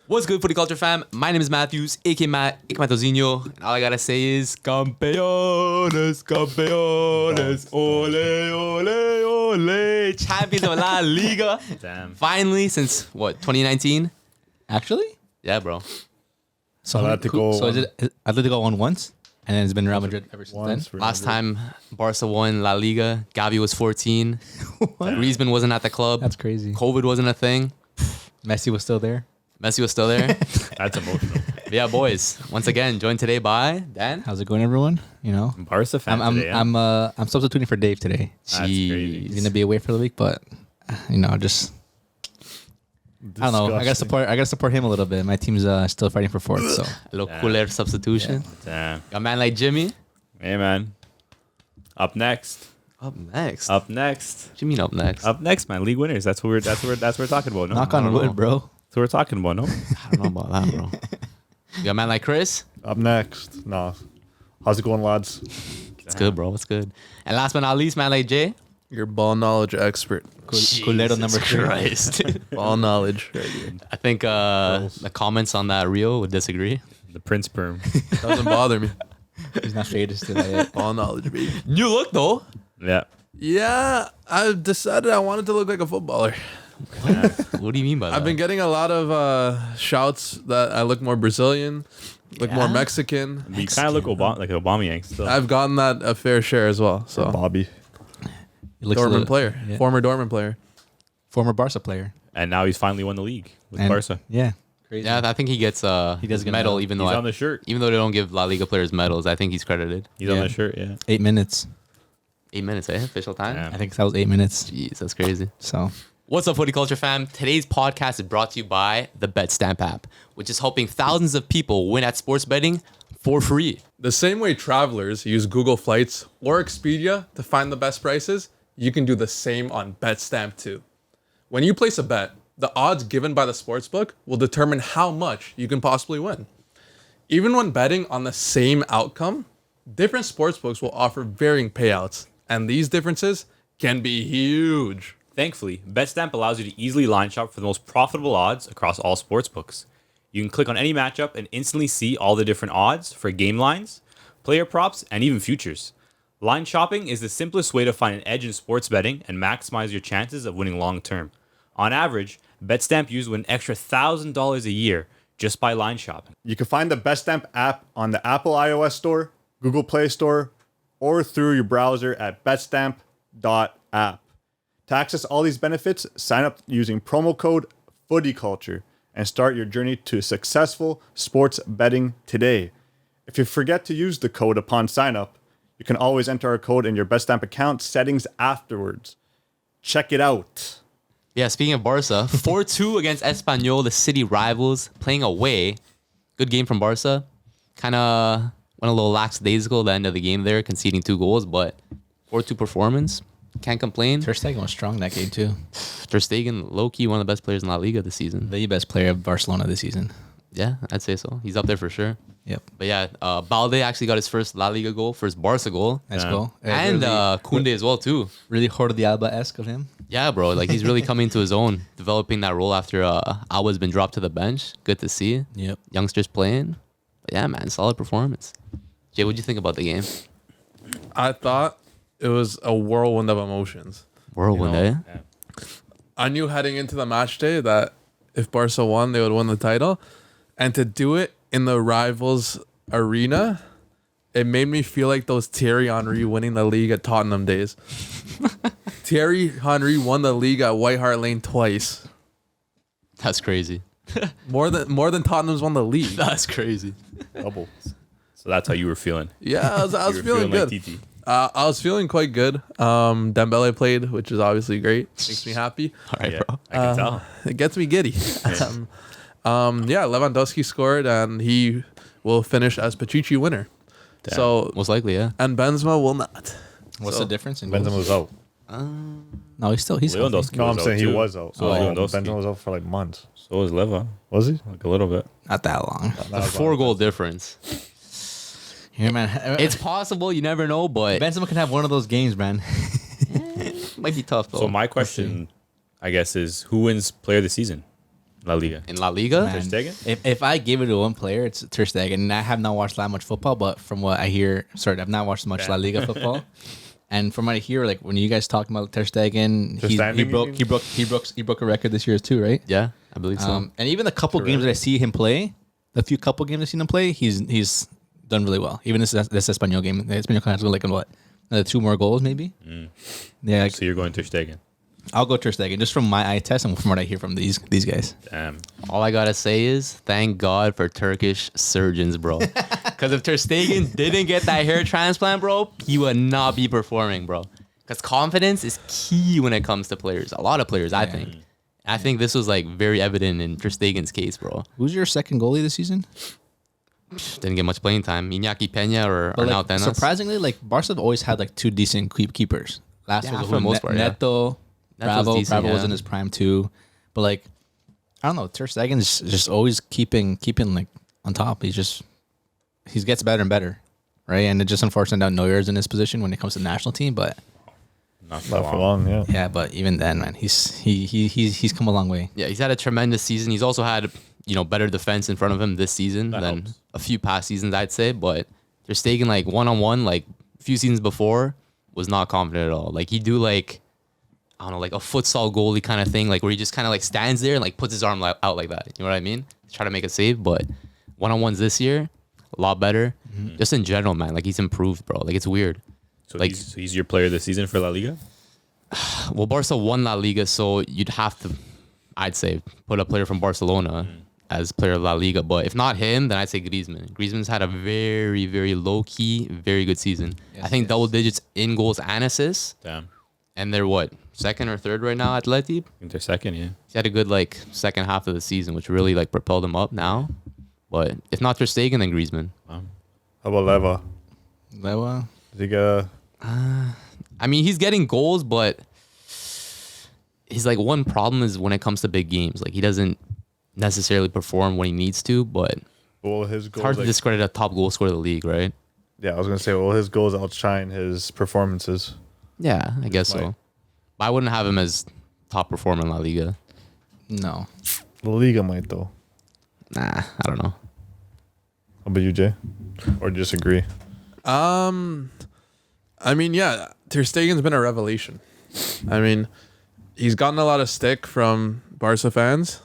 What's good, Footy Culture fam? My name is Matthews, aka Matt, aka Matozinho, and all I gotta say is campeones, campeones, ole, ole, ole, champions of La Liga. Damn. Finally, since what, 2019? Actually? Yeah, bro. So Atletico is it Atletico won once, and then it's been Real Madrid ever since then? Last time Barca won La Liga, Gavi was 14. Griezmann wasn't at the club. That's crazy. COVID wasn't a thing. Messi was still there. Messi was still there. That's emotional. But yeah, boys. Once again, joined today by Dan. How's it going, everyone? You know, Barca fan I'm today. Yeah? I'm substituting for Dave today. That's crazy. He's gonna be away for the week, but just I don't know. I gotta support him a little bit. My team's still fighting for fourth, so A little cooler substitution. Damn. Got a man like Jimmy. Hey, man. Up next. Up next. Up next. What do you mean up next? Up next, man. League winners. That's what we're talking about. No? knock on don't know. wood, bro. That's what we're talking about. No. I don't know about that, bro. You got a man like Chris? Up next. Nah. How's it going, lads? It's good, bro. It's good. And last but not least, man like Jay. Your ball knowledge expert. Culero number 3. Christ. Ball knowledge. Very good. I think the comments on that reel would disagree. The Prince Perm. Doesn't bother me. He's not faded to that yet. Ball knowledge, baby. New look, though. Yeah. Yeah, I've decided I wanted to look like a footballer. What do you mean by that? I've been getting a lot of shouts that I look more Brazilian, look more Yeah? Mexican. But you kind of look like Aubameyang still. I've gotten that a fair share as well. So Bobby. He looks a Dortmund little- player, yeah. former Dortmund player. former Barca player. And now he's finally won the league with And- Barca. Yeah, crazy. Yeah, I think he gets He does his get a medal, medal. even He's though on the shirt. even though they don't give La Liga players medals. I think he's credited. He's on Yeah. the shirt, yeah. 8 minutes. 8 minutes, eh? Official time. Yeah. I think that was 8 minutes. Jeez, that's crazy. So What's up, Footy Culture fam? Today's podcast is brought to you by the Betstamp app, which is helping thousands of people win at sports betting for free. The same way travelers use Google Flights or Expedia to find the best prices, you can do the same on Betstamp too. When you place a bet, the odds given by the sportsbook will determine how much you can possibly win. Even when betting on the same outcome, different sportsbooks will offer varying payouts, and these differences can be huge. Thankfully, Betstamp allows you to easily line shop for the most profitable odds across all sportsbooks. You can click on any matchup and instantly see all the different odds for game lines, player props, and even futures. Line shopping is the simplest way to find an edge in sports betting and maximize your chances of winning long term. On average, Betstamp users win an extra $1,000 a year just by line shopping. You can find the Betstamp app on the Apple iOS Store, Google Play Store, or through your browser at betstamp.app. To access all these benefits, sign up using promo code Footy Culture and start your journey to successful sports betting today. If you forget to use the code upon sign up, you can always enter our code in your Betstamp account settings afterwards. Check it out. Yeah, speaking of Barca, 4-2 against Espanyol, the city rivals, playing away. Good game from Barca. Kind of went a little lackadaisical at the end of the game there, conceding 2 goals, but 4-2 performance. Can't complain. Ter Stegen was strong that game too. Ter Stegen, low-key, one of the best players in La Liga this season. The best player of Barcelona this season. Yeah, I'd say so. He's up there for sure. Yep. But yeah, Balde actually got his first La Liga goal, first Barca goal. Nice Yeah. goal. And Koundé as well, too. really Jordi Alba-esque of him. Yeah, bro. Like, he's really coming to his own, developing that role after Alba's been dropped to the bench. Good to see. Yep. Youngsters playing. But yeah, man, solid performance. Jay, what'd you think about the game? I thought it was a whirlwind of emotions. Whirlwind, eh? I knew heading into the match day that if Barca won, they would win the title. And to do it in the rivals' arena, it made me feel like those Thierry Henry winning the league at Tottenham days. Thierry Henry won the league at White Hart Lane twice. That's crazy. More than Tottenham's won the league. That's crazy. Double. So that's how you were feeling. Yeah, I was You were feeling good. like TT. I was feeling quite good. Dembele played, which is obviously great. Makes me happy. All right, Yeah, bro. I can tell. It gets me giddy. Lewandowski scored, and he will finish as Pichichi winner. Damn. So, Most likely, yeah. and Benzema will not. What's So- the difference in Benzema goals? was out. No, he's healthy. Lewandowski No, was I'm out saying he too. was out. So was Lewandowski. Benzema was out for like months. So was Leva. Was he? Like a little bit. Not that long. Uh, A 4-goal difference. Yeah, man. It's possible. You never know, but Benzema can have one of those games, man. might be tough, though. So my question, I guess, is who wins player of the season? La Liga. in La Liga. Man, Stegen? If I give it to one player, it's Ter Stegen. And I have not watched that much football, but from what I hear, I've not watched much La Liga football. And from what I hear, like when you guys talk about Ter Stegen, he broke a record this year too, right? Yeah, I believe so. And even the couple games that I see him play, the few couple games I've seen him play, he's done really well. Even this Espanol game, the Espanol has like what, another 2 more goals maybe. Yeah, So you're going Ter Stegen. I'll go Ter Stegen just from my eye test and from what I hear from these guys. Damn. All I gotta say is thank God for Turkish surgeons, bro. Because if Ter Stegen didn't get that hair transplant, bro, he would not be performing, bro. Because confidence is key when it comes to players. A lot of players, I think. I think this was like very evident in Ter Stegen's case, bro. Who's your second goalie this season? Didn't get much playing time. Iñaki Peña or But Arnau like, Tenas. surprisingly, like Barca have always had like 2 decent keepers. Last Yeah, was for the most part, yeah. Neto, Neto's Bravo. decent, Bravo was yeah. in his prime too. But like, I don't know. Ter Stegen's just always keeping like on top. He gets better and better, right? And it's just unfortunate that Neuer's in his position when it comes to the national team. But Not Not for long, yeah. yeah, but even then, man, he's come a long way. Yeah, he's had a tremendous season. He's also had, better defense in front of him this season That than helps. a few past seasons, I'd say. But Ter Stegen, like, one-on-one, like, a few seasons before, was not confident at all. Like, he'd do, like, I don't know, like a futsal goalie kind of thing, like, where he just kind of, like, stands there and, like, puts his arm out like that. You know what I mean? Try to make a save. But one-on-ones this year, a lot better. Just in general, man. Like, he's improved, bro. Like, it's weird. So Like- he's your player this season for La Liga? Well, Barca won La Liga, so you'd have to, I'd say, put a player from Barcelona as player of La Liga. But if not him, then I'd say Griezmann. Griezmann's had a very, very low-key, very good season. I think double digits in goals and assists. Damn. And they're, what, second or third right now, Atleti? I think they're second, yeah. He had a good, like, second half of the season, which really, like, propelled him up now. But if not Ter Stegen, then Griezmann. How about Leva? Lewa. Did he get a... I mean, he's getting goals, but his like one problem is when it comes to big games. Like he doesn't necessarily perform when he needs to, but Will his it's goals... hard to discredit a top goal scorer of the league, right? Yeah, I was going to say, will his goals outshine his performances? Yeah, I guess might. so. But I wouldn't have him as top performer in La Liga. No. La Liga might, though. Nah, I don't know. How about you, Jay? Or disagree? I mean, yeah, Ter Stegen's been a revelation. I mean, he's gotten a lot of stick from Barca fans.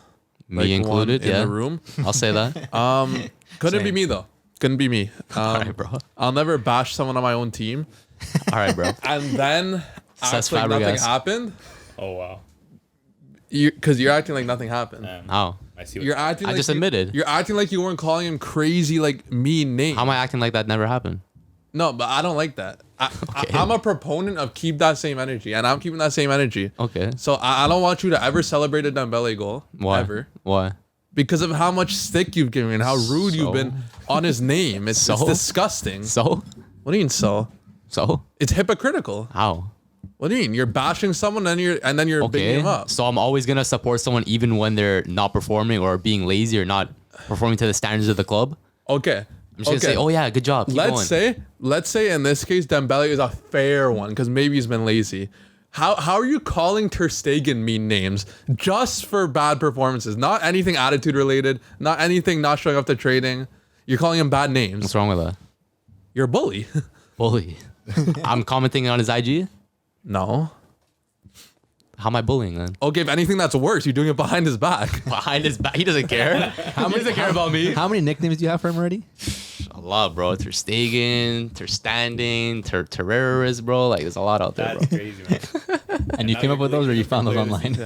Me included, one yeah. In the room. I'll say that. Couldn't be me, though. Couldn't be me. All right, bro. I'll never bash someone on my own team. All right, bro. And then Cesc act like nothing Fabregas. happened. Oh, wow. Because you're acting like nothing happened. How? I see what You're acting I like just you- admitted. You're acting like you weren't calling him crazy, like mean names. How am I acting like that never happened? No, but I don't like that. I'm a proponent of keep that same energy, and I'm keeping that same energy. Okay. So I don't want you to ever celebrate a Dembele goal. Why? Ever. Why? Because of how much stick you've given and how rude you've been on his name. It's So? disgusting. So? What do you mean so? So? It's hypocritical. How? What do you mean? You're bashing someone and then you're bigging Okay. him up. So I'm always gonna support someone even when they're not performing or being lazy or not performing to the standards of the club. Okay. I'm just gonna say, oh yeah, good job. Keep going. Let's say in this case Dembele is a fair one because maybe he's been lazy. How are you calling Ter Stegen mean names just for bad performances? Not anything attitude related, not anything not showing up to training. You're calling him bad names. What's wrong with that? You're a bully. Bully. I'm commenting on his IG. No. How am I bullying then? Okay, if anything that's worse, you're doing it behind his back. Behind his back, he doesn't care. He doesn't care about me. How many nicknames do you have for him already? A lot, bro. Ter Stegen, Ter Standing, Terrorist, bro. Like there's a lot out there, That's bro. crazy, man. And you came up with those, or you found those online?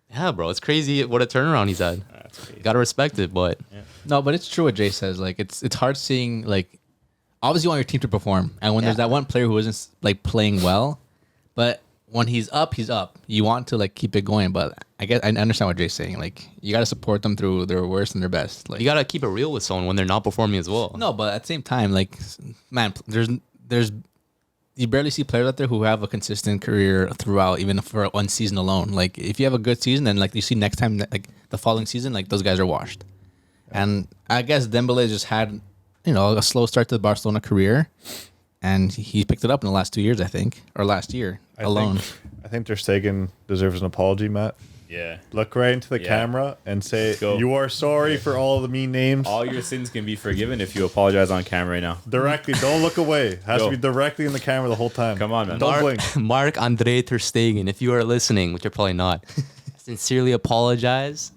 Yeah, bro. It's crazy what a turnaround he's had. That's crazy. Gotta respect it, but No, but it's true what Jay says. Like it's hard seeing like obviously you want your team to perform, and when there's that one player who isn't like playing well, but when he's up, he's up. You want to like keep it going, but I guess I understand what Jay's saying. Like you got to support them through their worst and their best. Like you gotta keep it real with someone when they're not performing as well. no, but at the same time, like man, there's you barely see players out there who have a consistent career throughout, even for one season alone. Like if you have a good season, then like you see next time, like the following season, like those guys are washed. And I guess Dembele just had, a slow start to the Barcelona career, and he picked it up in the last 2 years, I think, or last year alone. I think Ter Stegen deserves an apology, Matt. Yeah. Look right into the Yeah. camera and say, Go. "You are sorry for all the mean names." All your sins can be forgiven if you apologize on camera right now. Directly. Don't look away. Has Go. to be directly in the camera the whole time. Come on, man. Don't blink. Mark Andre Ter Stegen, if you are listening, which you're probably not, sincerely apologize.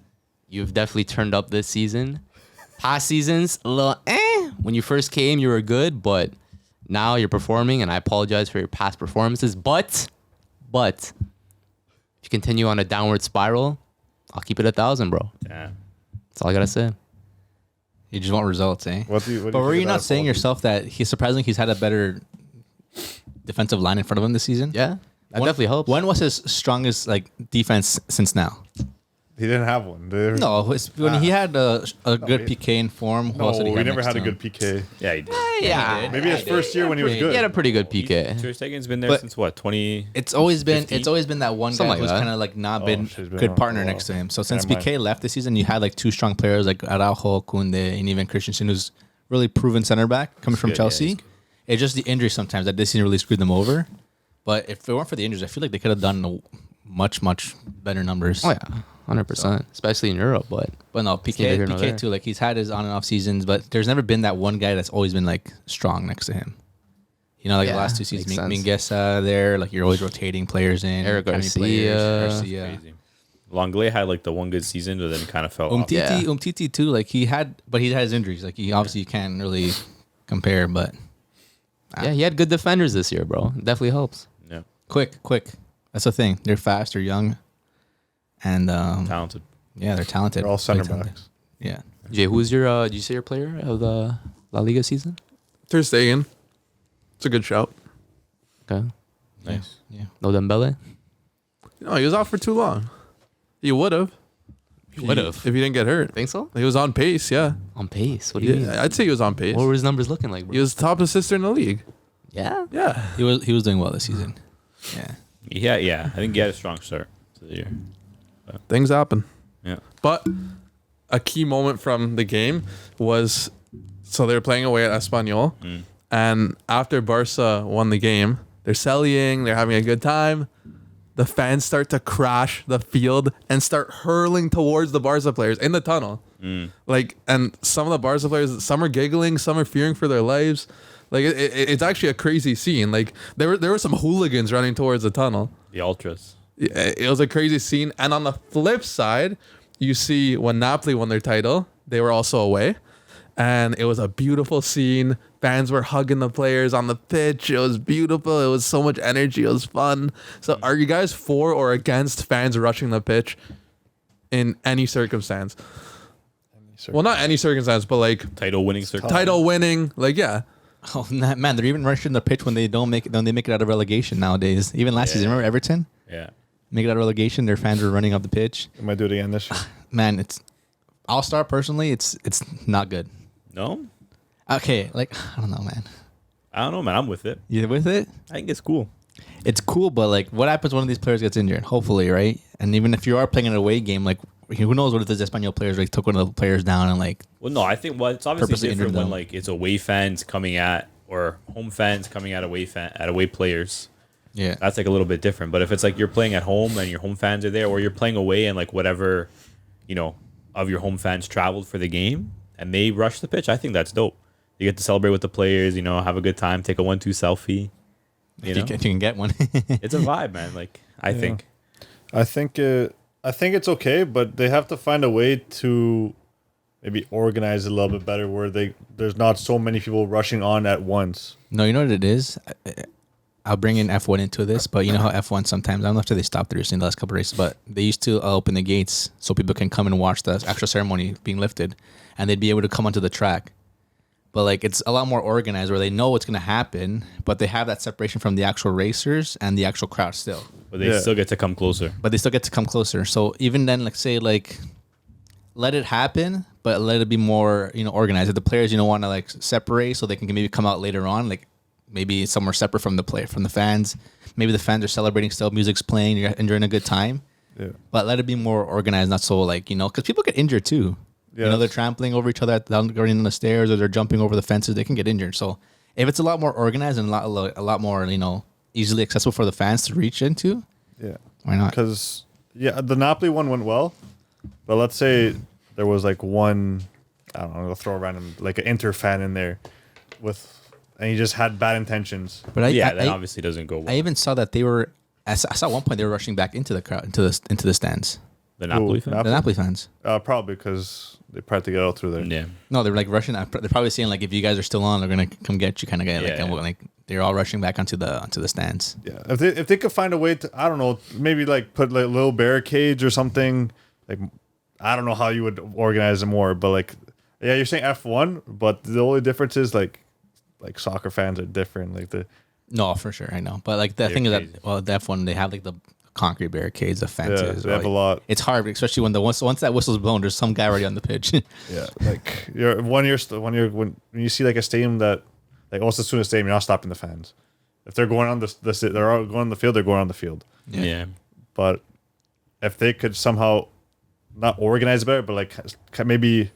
You've definitely turned up this season. Past seasons, a little When you first came, you were good, but now you're performing, and I apologize for your past performances. But if you continue on a downward spiral, I'll keep it 1,000, bro. Damn. That's all I gotta say. You just want results, eh? What do you But think were you of not that saying apology? yourself that he's had a better defensive line in front of him this season? Yeah, that definitely helps. When was his strongest like defense since now? He didn't have one. No, it's when he had a good he- PK in form. Who No, else did he we have never next had a to him? good PK. Yeah, he did. Yeah, Maybe his first year when he was He good. had a pretty good PK. Ter Stegen's been there But- since what, 20? It's always been 15? that one guy Something like who's that. kind of like not Oh, been she's been good around partner for a next to while. him. So since Never mind. PK left this season, you had like two strong players like Araujo, Kunde, and even Christensen, who's really proven center back coming from good, yeah, Chelsea. he's good. It's just the injury sometimes that this season really screwed them over. But if it weren't for the injuries, I feel like they could have done much better numbers. Oh yeah, 100%, especially in Europe. But But no, neither PK, here nor PK there. too. Like he's had his on and off seasons, but there's never been that one guy that's always been like strong next to him. You know, like the Yeah, last two seasons, makes sense. Mingueza there, like you're always rotating players in. Eric academy Garcia. Garcia. Crazy. Longley had like the one good season, but then kind of fell off. Yeah. Umtiti too. Like he had his injuries. Like he obviously can't really compare, but yeah, he had good defenders this year, bro. It definitely helps. Yeah, quick. That's the thing. They're fast. They're young, and talented. yeah, they're talented. They're all center Very talented. backs. Yeah. Jay, who's your? Did you say your player of the La Liga season? Ter Stegen. It's a good shout. Okay, Nice. Yeah. no Dembele. No, he was out for too long. He would have. would've. If he didn't get hurt. Think so? He was on pace, yeah. On pace. What do you mean? Yeah, I'd say he was on pace. What were his numbers looking like, bro? He was top assist in the league. Yeah. Yeah. He was doing well this season. Yeah. Yeah. I think he had a strong start to the year. Things happen. Yeah. But a key moment from the game was, so they were playing away at Espanyol, and after Barca won the game, they're selling, they're having a good time. The fans start to crash the field and start hurling towards the Barca players in the tunnel. Like, and some of the Barca players, some are giggling, some are fearing for their lives. Like, it's actually a crazy scene. Like, there were some hooligans running towards the tunnel. The Ultras. It was a crazy scene. And on the flip side, you see when Napoli won their title, they were also away. And it was a beautiful scene. Fans were hugging the players on the pitch. It was beautiful. It was so much energy. It was fun. So are you guys for or against fans rushing the pitch in any circumstance? Well, not any circumstance, but like Title winning circle. title winning. Like, yeah. Oh man, they're even rushing the pitch when they don't make it. When they make it out of relegation nowadays. Even last season, remember Everton? Yeah. Make it out of relegation. Their fans were running up the pitch. I might do it again this year. Man, I'll start personally. It's not good. No? Okay, like I don't know, man. I don't know, man. I'm with it. You with it? I think it's cool. It's cool, but like, what happens when one of these players gets injured? Hopefully, right? And even if you are playing an away game, like, who knows what if the Espanyol players like took one of the players down and like, Well, no, I think it's obviously Purposely different injured when them. like it's away fans coming at or home fans coming at away players. yeah, That's like a little bit different. But if it's like you're playing at home and your home fans are there, or you're playing away and like whatever, of your home fans traveled for the game and they rush the pitch, I think that's dope. You get to celebrate with the players, have a good time, take a 1-2 selfie. if you can get one. It's a vibe, man. Like I think. I think it's okay, but they have to find a way to maybe organize it a little bit better where there's not so many people rushing on at once. No, you know what it is? I'll bring in F1 into this, but you know how F1 sometimes, I don't know if they stopped it recently the last couple of races, but they used to open the gates so people can come and watch the actual ceremony being lifted, and they'd be able to come onto the track. But like it's a lot more organized where they know what's going to happen, but they have that separation from the actual racers and the actual crowd still. But they still get to come closer. But they still get to come closer. So even then, like say like, let it happen, but let it be more organized. If the players want to like separate so they can maybe come out later on, like maybe somewhere separate from the fans. Maybe the fans are celebrating still, music's playing, you're enjoying a good time. Yeah. But let it be more organized, not so like because people get injured too. Yeah. They're trampling over each other going down the stairs, or they're jumping over the fences. They can get injured. So if it's a lot more organized and a lot more easily accessible for the fans to reach into, Yeah. why not? Because Yeah, the Napoli one went well, but let's say there was like one, I don't know, I'll throw a random like an Inter fan in there and he just had bad intentions. But that obviously doesn't go well. I even saw that they were. I saw at one point they were rushing back into the crowd, into the stands. The Napoli fan? The Napoli fans. Probably because they tried to get out through there. Yeah. No, they're like rushing. They're probably saying like, if you guys are still on, they're gonna come get you, kind of guy. Like, Yeah, and yeah. like they're all rushing back onto the stands. Yeah, if they could find a way to, I don't know, maybe like put like little barricades or something. Like, I don't know how you would organize it more, but like, yeah, you're saying F1, but the only difference is like soccer fans are different. Like No, for sure, I know. But like the thing is crazy. that the F1 they have like the concrete barricades, the fences. they have a lot. It's hard, especially when once that whistle's blown, there's some guy already on the pitch. Yeah, like when you see like a stadium that like also as soon as stadium, you're not stopping the fans. If they're going on they're all going on the field, they're going on the field. Yeah. But if they could somehow not organize better, but like maybe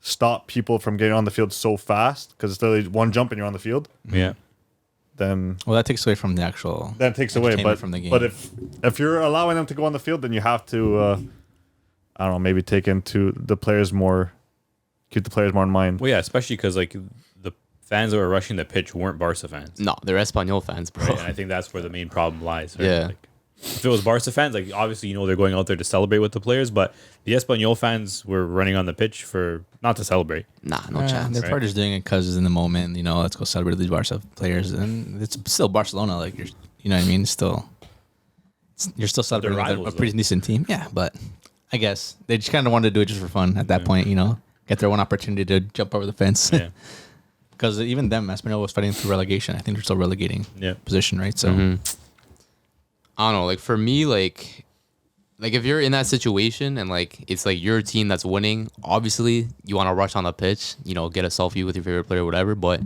stop people from getting on the field so fast because it's literally one jump and you're on the field, Yeah. then Well, that takes away from the actual. that takes away. entertainment But from the game. but if you're allowing them to go on the field, then you have to I don't know, maybe take into the players more, keep the players more in mind. Well, yeah, especially because like the fans that were rushing the pitch weren't Barca fans. No, they're Espanyol fans, bro. Right? And I think that's where the main problem lies. Right? Yeah. Like, if it was Barca fans, like obviously they're going out there to celebrate with the players, but the Espanyol fans were running on the pitch for not to celebrate. Nah, no chance. They're probably just doing it because it's in the moment. Let's go celebrate these Barca players, and it's still Barcelona. Like you know what I mean. You're still celebrating with rivals, a pretty decent team. Yeah, but I guess they just kind of wanted to do it just for fun at that point. Get their one opportunity to jump over the fence. Yeah. Because even them, Espanyol was fighting through relegation. I think they're still relegating Yeah. position, right? So I don't know. Like for me, like if you're in that situation and like it's like your team that's winning, obviously you want to rush on the pitch, get a selfie with your favorite player or whatever. But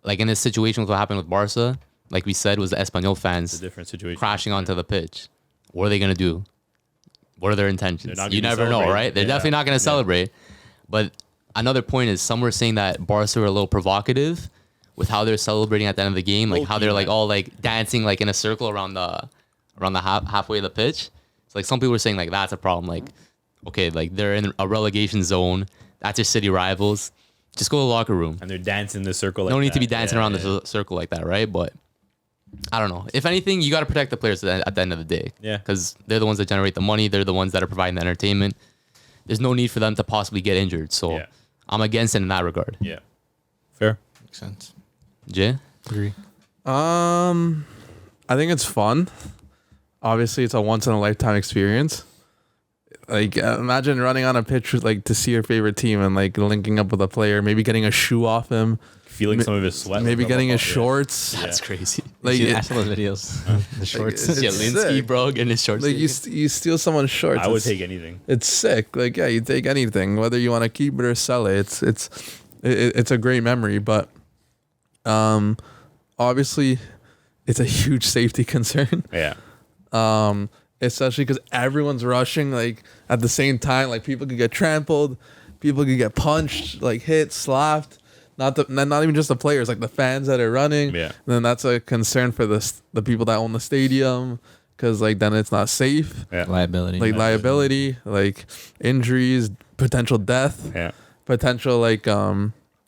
like in this situation with what happened with Barca, like we said, was the Espanyol It's a fans different situation. crashing onto the pitch. What are they gonna do? What are their intentions? They're not You gonna never know, celebrate. right? They're Yeah. definitely not gonna celebrate. But another point is some were saying that Barca were a little provocative with how they're celebrating at the end of the game, like how Low-key, they're like man. all like dancing like in a circle around the halfway of the pitch. It's like some people were saying like that's a problem. Like, okay, like they're in a relegation zone. That's your city rivals. Just go to the locker room. And they're dancing in the circle. Like No need to that. be dancing Yeah, around yeah. the circle like that, right? But I don't know. If anything, you got to protect the players at the end of the day. Yeah. Because they're the ones that generate the money. They're the ones that are providing the entertainment. There's no need for them to possibly get injured. So Yeah. I'm against it in that regard. Yeah. Fair. makes sense. Jay? Agree. I think it's fun. Obviously, it's a once in a lifetime experience. Like, imagine running on a pitch like to see your favorite team and like linking up with a player, maybe getting a shoe off him, Feeling some of his sweat. maybe rub getting off. his Yeah. shorts. That's crazy. Like, I saw those videos. The shorts. it's Zielinski, sick. bro, getting his shorts. Like taken. you steal someone's shorts. I would it's- take anything. It's sick. Like, yeah, you take anything, whether you want to keep it or sell it. It's a great memory, but obviously, it's a huge safety concern. Yeah. Especially because everyone's rushing like at the same time. Like people could get trampled, people could get punched, like hit, slapped. Not even just the players, like the fans that are running. Yeah. And then that's a concern for the people that own the stadium, because like then it's not safe. Yeah. Liability. Like liability, like injuries, potential death, Yeah. potential like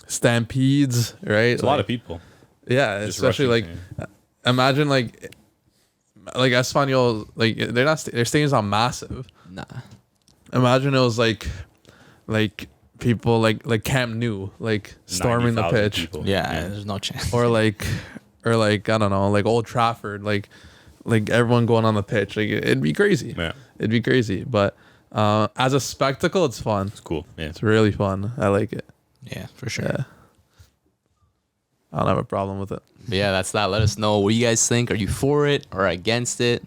stampedes, right? It's a lot of people. Yeah, Just especially rushing, like imagine like Espanyol, like their stadium's not massive. Nah. Imagine it was like people like Camp Nou, like storming the 90,000 pitch, people. Yeah, there's no chance. or like I don't know, like Old Trafford, like everyone going on the pitch, like it'd be crazy. Yeah. It'd be crazy, but as a spectacle, it's fun. It's cool. Yeah. It's really fun. I like it. Yeah, for sure. Yeah. I don't have a problem with it. But yeah, that's that. Let us know what you guys think. Are you for it or against it?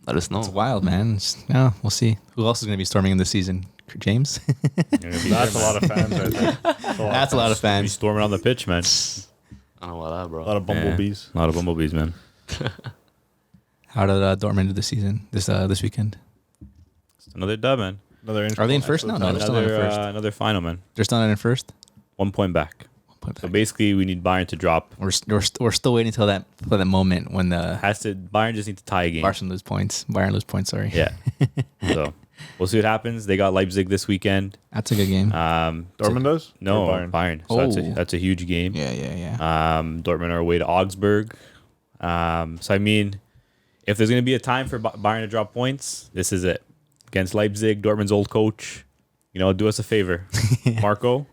Let us know. It's wild, man. We'll see. Who else is going to be storming in this season? James? That's a lot of fans right there. That's a lot of Be fans. storming on the pitch, man. I don't know about that, bro. A lot of bumblebees. A lot of bumblebees, man. How did Dortmund do this season? This weekend? It's another dub, man. Another Are they in first now? No, they're still not in first. Another final, man. They're still not in first. 1 point back. Put So that. basically, we need Bayern to drop. We're still waiting until that moment when the Bayern just need to tie a game. Barcelona lose points. Bayern lose points. Sorry. Yeah. So we'll see what happens. They got Leipzig this weekend. That's a good game. Dortmund does? No, Or Bayern. So Oh. that's a huge game. yeah. Dortmund are away to Augsburg. So I mean, if there's going to be a time for Bayern to drop points, this is it. Against Leipzig, Dortmund's old coach. Do us a favor, Marco.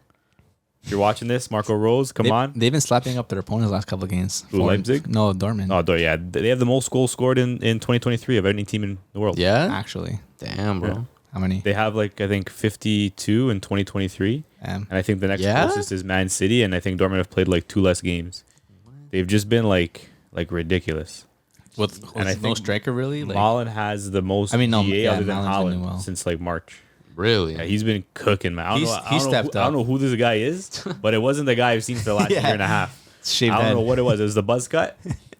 If you're watching this, Marco Rose, come on. They've been slapping up their opponents last couple of games. Who, Leipzig? No, Dortmund. Oh, yeah. They have the most goals scored in 2023 of any team in the world. Yeah. Actually, Damn, bro. Yeah. how many? They have I think 52 in 2023. And I think the next Yeah? closest is Man City, and I think Dortmund have played 2 less games. They've just been like ridiculous. with and I no think striker really. Malen has the most I mean, no, GA yeah, other than Malen's been doing Haaland well. since March. Really? Yeah, he's been cooking, man. I Stepped don't up. know who this guy is, but it wasn't the guy I've seen for the last Yeah. year and a half. Shaved I don't head. know what it was. It was the buzz cut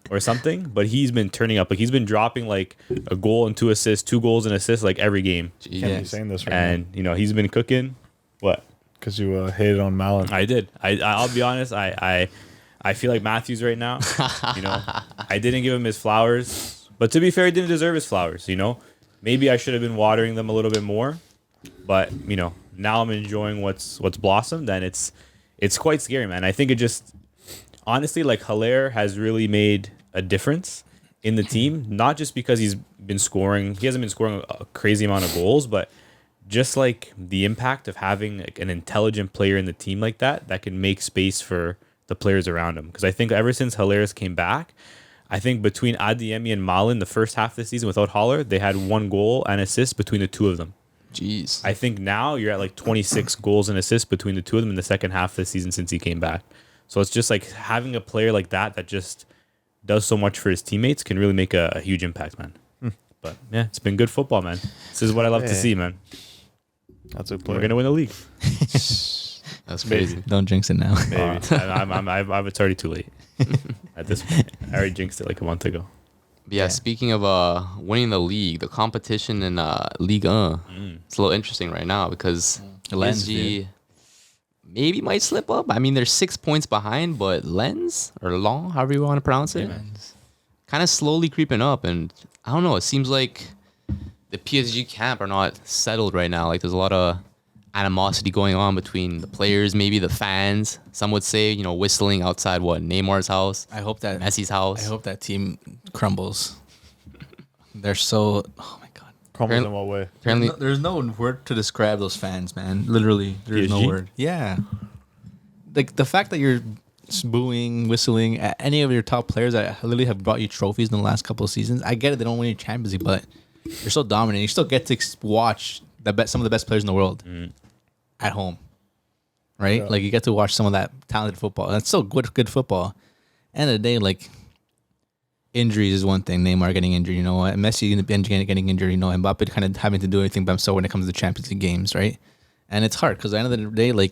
or something, but he's been turning up. He's been dropping a goal and 2 assists, 2 goals and assists every game. Can't Yeah. be saying this right And he's been cooking. What? because you hated on Malin. I did. I'll be honest. I feel like Matthews right now. I didn't give him his flowers, but to be fair, he didn't deserve his flowers. Maybe I should have been watering them a little bit more, but now I'm enjoying what's blossomed, and it's quite scary, man. I think it just honestly Haller has really made a difference in the team, not just because he's been scoring. He hasn't been scoring a crazy amount of goals, but just the impact of having an intelligent player in the team like that can make space for the players around him. Because I think ever since Haller's came back, I think between Adeyemi and Malen, the first half of the season without Haller, they had 1 goal and assist between the 2 of them. Jeez. I think now you're at 26 goals and assists between the 2 of them in the second half of the season since he came back. So it's just having a player like that just does so much for his teammates can really make a huge impact, man. But yeah, it's been good football, man. This is what I love to see, man. That's a We're player. gonna win the league. That's crazy. Don't jinx it now. Maybe. It's already too late at this point. I already jinxed it a month ago. But yeah, speaking of winning the league, the competition in Ligue 1, it's a little interesting right now because Lens, PSG maybe might slip up. I mean, they're 6 points behind, but Lens or Long, however you want to pronounce it, kind of slowly creeping up. And I don't know, it seems like the PSG camp are not settled right now. There's a lot of animosity going on between the players, maybe the fans. Some would say, whistling outside Neymar's house, I hope that Messi's house. I hope that team crumbles. They're so. Oh my god. Crumbles in what way? Apparently, There's no word to describe those fans, man. Literally, there's no PSG? word. Yeah. The fact that you're booing, whistling at any of your top players that literally have brought you trophies in the last couple of seasons. I get it; they don't win your Champions League, but you're so dominant. You still get to watch some of the best players in the world at home, right? Yeah. You get to watch some of that talented football. That's still good football. End of the day, injuries is one thing. Neymar getting injured, Messi getting injured, Mbappe kind of having to do everything by himself when it comes to Champions League games, right? And it's hard because at the end of the day,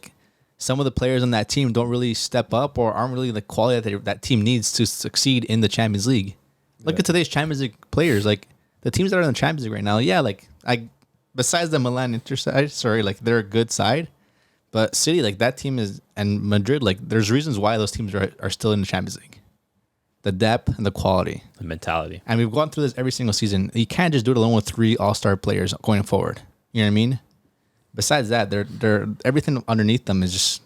some of the players on that team don't really step up or aren't really the quality that team needs to succeed in the Champions League. Look at today's Champions League players, the teams that are in the Champions League right now. Yeah, besides the Milan Inter side, they're a good side, but City, that team is, and Madrid, there's reasons why those teams are still in the Champions League. The depth and the quality. The mentality. And we've gone through this every single season. You can't just do it alone with 3 all-star players going forward. You know what I mean? Besides that, they're everything underneath them is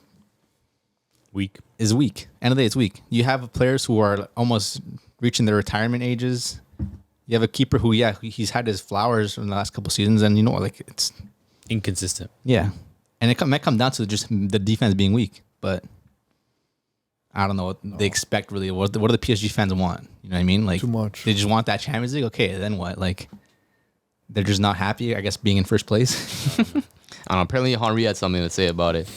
Weak. weak. End of the day, it's weak. You have players who are almost reaching their retirement ages. You have a keeper who, he's had his flowers in the last couple seasons, and it's Inconsistent. yeah. And it might come down to just the defense being weak, but I don't know what they expect really. What do the PSG fans want? You know what I mean? Too much. They just want that Champions League. Okay, then what? They're just not happy, I guess, being in first place. I don't know. Apparently, Henry had something to say about it.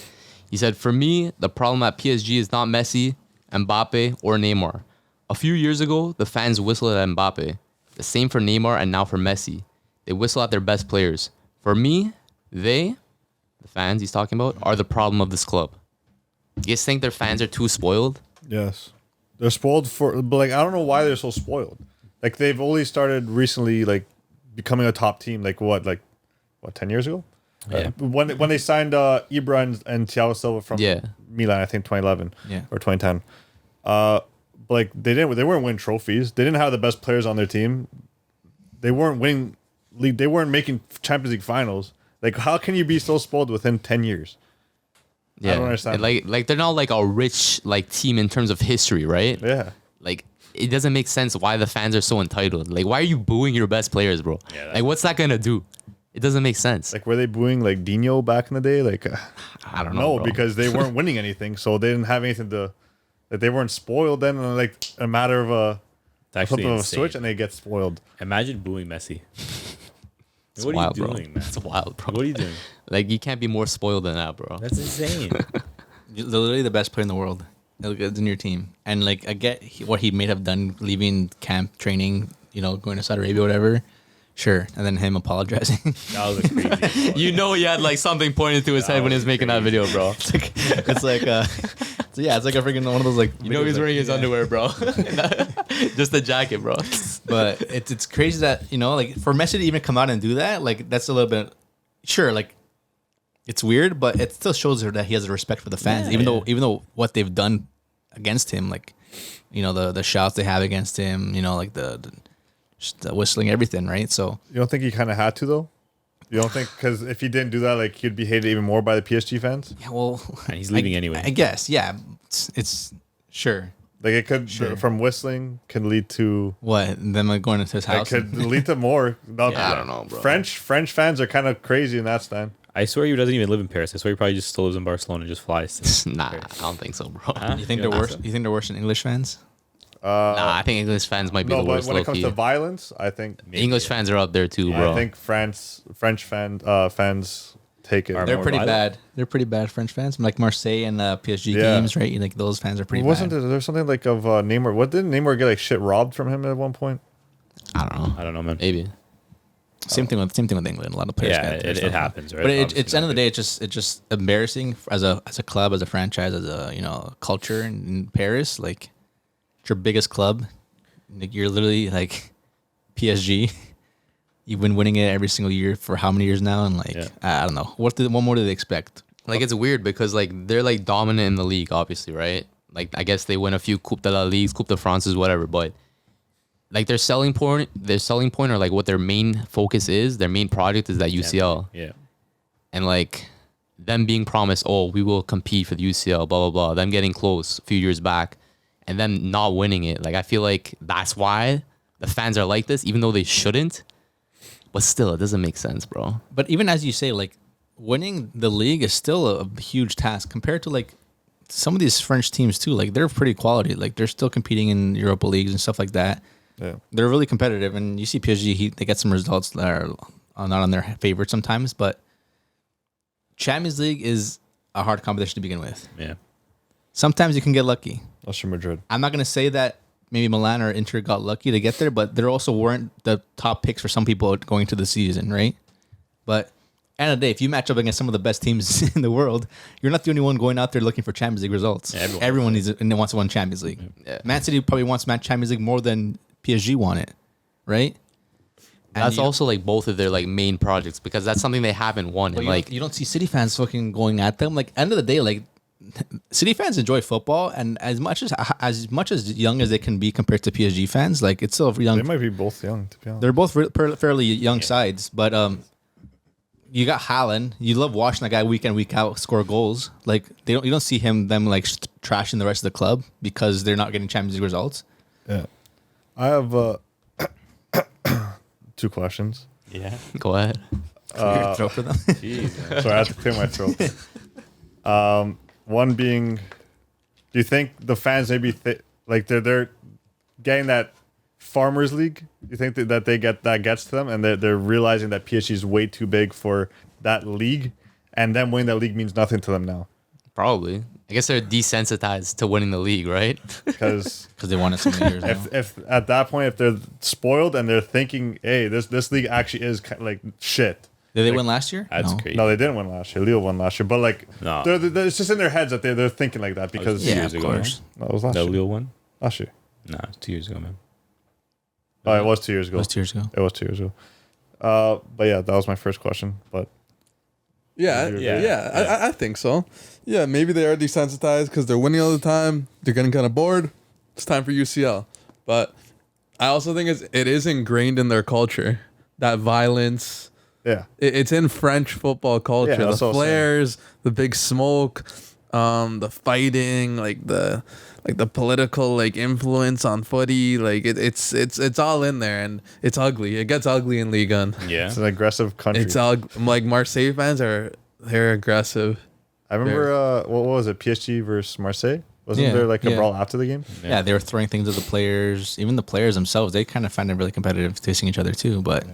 He said, "For me, the problem at PSG is not Messi, Mbappe, or Neymar. A few years ago, the fans whistled at Mbappe. The same for Neymar and now for Messi. They whistle at their best players. For me, the fans he's talking about, are the problem of this club. You guys think their fans are too spoiled? Yes. They're spoiled but I don't know why they're so spoiled. They've only started recently, becoming a top team, 10 years ago? Yeah. When they signed Ibra and Thiago Silva from Yeah. Milan, I think 2011 Yeah. or 2010. But like they weren't winning trophies. They didn't have the best players on their team. They weren't winning league. They weren't making Champions League finals. Like, how can you be so spoiled within 10 years? Yeah, I don't understand. Like they're not like a rich like team in terms of history, right? Yeah. Like it doesn't make sense why the fans are so entitled. Like, why are you booing your best players, bro? Yeah, Like, what's that gonna do? It doesn't make sense. Like, were they booing like Dino back in the day? Like, I don't know. no, bro. because they weren't winning anything, so they didn't have anything to. Like, they weren't spoiled then. And like a matter of It's actually flip of a insane. switch, and they get spoiled. Imagine booing Messi. It's What wild, are you bro. doing, man? It's wild, bro. What are you doing? Like, you can't be more spoiled than that, bro. That's insane. You're literally the best player in the world. It's in your team, and like I get what he may have done, leaving camp training, going to Saudi Arabia, whatever. Sure, and then him apologizing. That was a crazy. You know he had like something pointed to his head when he was making that video, bro. it's like so yeah, it's like a freaking one of those like. You know he's wearing his underwear, bro. Just the jacket, bro. But it's crazy that like for Messi to even come out and do that, like that's a little bit sure, like it's weird, but it still shows her that he has a respect for the fans, Yeah, even though what they've done against him, like the shouts they have against him, like the whistling, everything, right? So You don't think he kind of had to though? You don't think because if he didn't do that, like he'd be hated even more by the PSG fans? yeah, well, And he's leaving anyway. I guess, yeah, it's sure. Like it could Sure. from whistling can lead to What them like going into his it house? could lead to more. No, Yeah, I don't know, bro. French fans are kind of crazy in that stand. I swear he doesn't even live in Paris. I swear he probably just still lives in Barcelona and just flies. Nah, I don't think so, bro. Huh? You think You they're don't worse? think so? You think they're worse than English fans? Nah, I think English fans might be No, the but worst. when it comes low-key. to violence, I think English fans are up there too, bro. I think French fans take it. Are They're more pretty violent? bad. They're pretty bad French fans, like Marseille and PSG Yeah. games, right? Like those fans are pretty Wasn't bad. there something like of Neymar? What did Neymar get like shit robbed from him at one point? I don't know. I don't know, man. Maybe. Same thing with England. A lot of players. Yeah, get their it stuff. happens, right? But Obviously it's end of the not day, it's just embarrassing as a club, as a franchise, as a culture in Paris. Like it's your biggest club. Like, you're literally like PSG. You've been winning it every single year for how many years now? And like Yeah. I don't know what more do they expect? Like, it's weird because like they're like dominant in the league, obviously, right? Like, I guess they win a few Coupe de la Ligue, Coupe de France, whatever, but like their selling point or like what their main focus is, their main project is that UCL. Yeah. And like them being promised, oh, we will compete for the UCL, blah blah blah. Them getting close a few years back, and them not winning it. Like, I feel like that's why the fans are like this, even though they shouldn't. But still, it doesn't make sense, bro. But even as you say, like winning the league is still a huge task compared to like some of these French teams too. Like they're pretty quality. Like they're still competing in Europa leagues and stuff like that. Yeah. They're really competitive, and you see PSG. They get some results that are not on their favorite sometimes, but Champions League is a hard competition to begin with. Yeah. Sometimes you can get lucky. That's from Madrid. I'm not gonna say that maybe Milan or Inter got lucky to get there, but there also weren't the top picks for some people going to the season, right? But end of the day, if you match up against some of the best teams in the world, you're not the only one going out there looking for Champions League results. Yeah, everyone needs and wants to win Champions League. Yeah. Man City probably wants to match Champions League more than PSG want it, right? And That's you- also like both of their like main projects because that's something they haven't won. but And you, like, don't, you don't see City fans fucking going at them. Like end of the day, like City fans enjoy football, and as much as young as they can be compared to PSG fans, like it's still young. They might be both young, to be honest. They're both fairly young sides, but you got Haaland. You love watching that guy week in week out score goals. Like you don't see them like trashing the rest of the club because they're not getting Champions League results. Yeah. I have two questions. Yeah. go ahead. Clear your throat for them. Jeez. Sorry, I have to clear my throat. One being, do you think the fans maybe like they're getting that Farmers League? You think that that gets to them, and they're realizing that PSG is way too big for that league, and them winning that league means nothing to them now Probably. I guess they're desensitized to winning the league, right? because Because they won it so many years now. if at that point if they're spoiled and they're thinking, hey, this league actually is kind of like shit. Did they win last year? That's No. crazy. No, they didn't win last year. Lille won last year, but like, No. it's just in their heads that they're thinking like that because Yeah, years of ago, course. no, it was last The year. Lille one? Last year. No, it's 2 years ago, man. Oh, it was 2 years It ago. was 2 years ago. It was 2 years ago. But yeah, that was my first question. But I think so. Yeah, maybe they are desensitized because they're winning all the time. They're getting kind of bored. It's time for UCL. But I also think it is ingrained in their culture, that violence. Yeah. It's in French football culture. Yeah, the that's what I'm saying. flares, the big smoke, the fighting, like the political like influence on footy. Like it's all in there, and it's ugly. It gets ugly in Ligue 1. Yeah. It's an aggressive country. It's like Marseille fans they're aggressive. I remember, what was it? PSG versus Marseille? Wasn't Yeah, there like a yeah. brawl after the game? Yeah, they were throwing things at the players. Even the players themselves, they kind of find it really competitive, facing each other too. But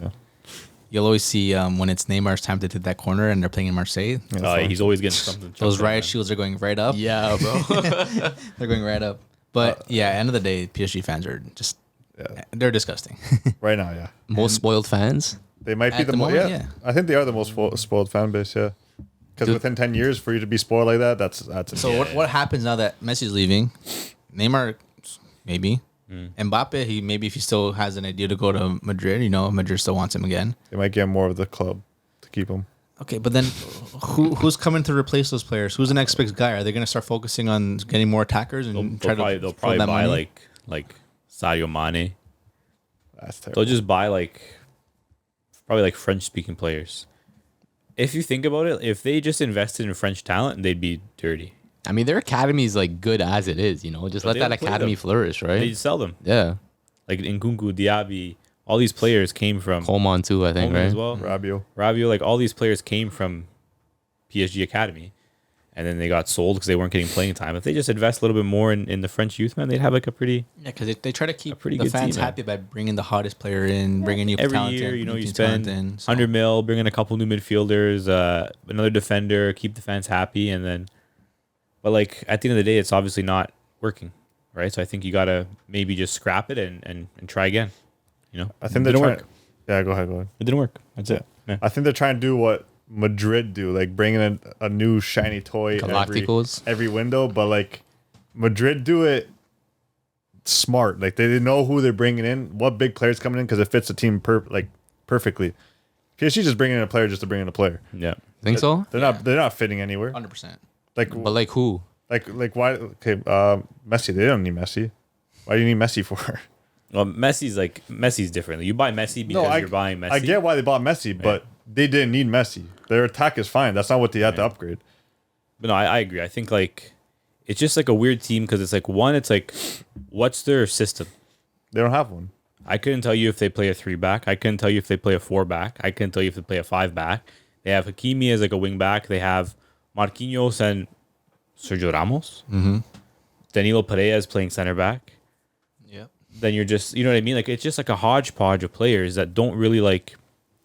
you'll always see when it's Neymar's time to hit that corner and they're playing in Marseille, He's always getting something. those riot shields are going right up. Yeah, bro. They're going right up. But yeah, end of the day, PSG fans are just they're disgusting. Right now, yeah. Most spoiled fans. They might be At the the most. moment, Yeah, yeah. I think they are the most spoiled fan base. Yeah, because within 10 years, for you to be spoiled like that, that's So insane. what happens now that Messi's leaving? Neymar, maybe. Mbappe, maybe if he still has an idea to go to Madrid, Madrid still wants him again. They might get more of the club to keep him. Okay, but then who's coming to replace those players? Who's the next big guy? Are they going to start focusing on getting more attackers and They'll throw probably that buy money? like Sadio Mane. That's terrible. They'll just buy probably like French speaking players. If you think about it, if they just invested in French talent, they'd be dirty. I mean, their academy is like good as it is. Just But let they that don't play academy them. flourish, right? They sell them. Yeah, Like Nkunku, Diaby, all these players came from Coleman too, I think, Coleman right? as well. Rabiot. Rabiot, like all these players came from PSG academy, and then they got sold because they weren't getting playing time. If they just invest a little bit more in the French youth, man, they'd have like a pretty Yeah, because they try to keep pretty the good fans team, man. happy by bringing the hottest player in, bringing new every talent year. in, You new spend talent in, so- 100 mil, bring in a couple new midfielders, another defender, keep the fans happy, and then. But like at the end of the day, it's obviously not working, right? So I think you gotta maybe just scrap it and try again. I think it they're didn't trying. work. Yeah, go ahead. It didn't work. That's it. Yeah. I think they're trying to do what Madrid do, like bringing in a new shiny toy Galacticos. every window, but like Madrid do it smart. Like they know who they're bringing in, what big players coming in because it fits the team perfectly. PSG just bringing in a player just to bring in a player. Yeah. Think so? They're not fitting anywhere. 100%. Like But like who? like why? Okay, Messi. They don't need Messi. Why do you need Messi for? Well, Messi's different. You buy Messi because you're buying Messi. I get why they bought Messi, but they didn't need Messi. Their attack is fine. That's not what they had to upgrade. But no, I agree. I think like it's just like a weird team because it's like it's like what's their system? They don't have one. I couldn't tell you if they play a 3-back. I couldn't tell you if they play a 4-back. I couldn't tell you if they play a 5-back. They have Hakimi as like a wing back. They have Marquinhos and Sergio Ramos. Mm-hmm. Danilo Pereira playing center back. Yep. Then you're just, you know what I mean? Like it's just like a hodgepodge of players that don't really like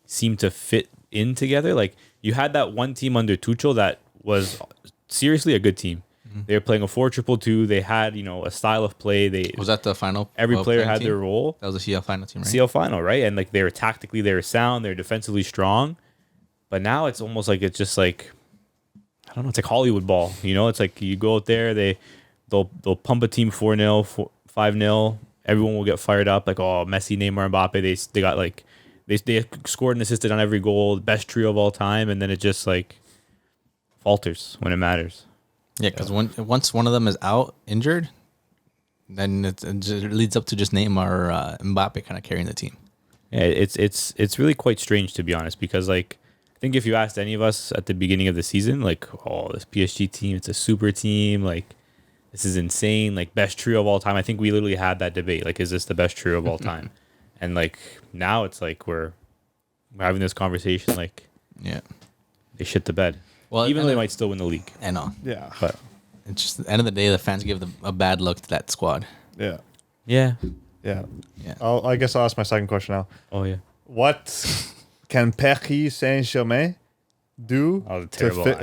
seem to fit in together. Like you had that one team under Tuchel that was seriously a good team. They were playing a 4-2-2. They had, a style of play. Was that the final? Every player playing had team? their role. That was the CL final team, right? CL final, right? And like they were tactically, they were sound, they're defensively strong. But now it's almost like it's just like I don't know, it's like Hollywood ball. It's like you go out there, they'll pump a team 4-0, 5-0. Everyone will get fired up, like, oh, Messi, Neymar, Mbappe, they got like they scored and assisted on every goal, the best trio of all time, and then it just like falters when it matters. Yeah, because once one of them is out injured, then it leads up to just Neymar or Mbappe kind of carrying the team. Yeah, it's really quite strange to be honest, because like I think if you asked any of us at the beginning of the season, like, oh, this PSG team, it's a super team, like this is insane, like best trio of all time. I think we literally had that debate, like, is this the best trio of all time? And like now it's like we're having this conversation, like, Yeah. they shit the bed. Well, Even though and they might still win the league. I know. Yeah. But It's just at the end of the day, the fans give a bad look to that squad. Yeah. yeah. Yeah. Yeah. I guess I'll ask my second question now. Oh yeah. What can Paris Saint-Germain do Oh, terrible.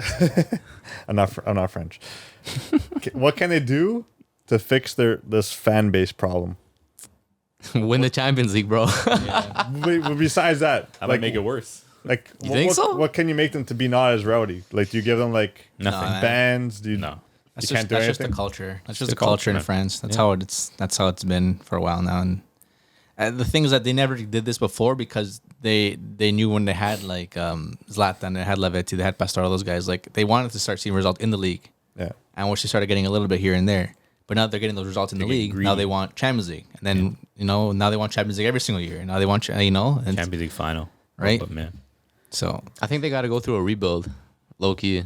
I'm not French. What can they do to fix this fan base problem? Win the Champions League, bro. Besides that, That might make it worse. Like, You think so? What can you make them to be not as rowdy? Like, do you give them like Nothing. No, bans? Do you? No. That's You can't do just the anything? culture. That's just the the culture in culture, France. That's how it's been for a while now. And the thing is that they never did this before because they knew when they had like Zlatan, they had Lavetti, they had Pastore, those guys. Like they wanted to start seeing results in the league. Yeah. And once they started getting a little bit here and there, but now they're getting those results in the league. greedy. Now they want Champions League, and then now they want Champions League every single year. Now they want and Champions League final. Right? But man, So I think they got to go through a rebuild, low key,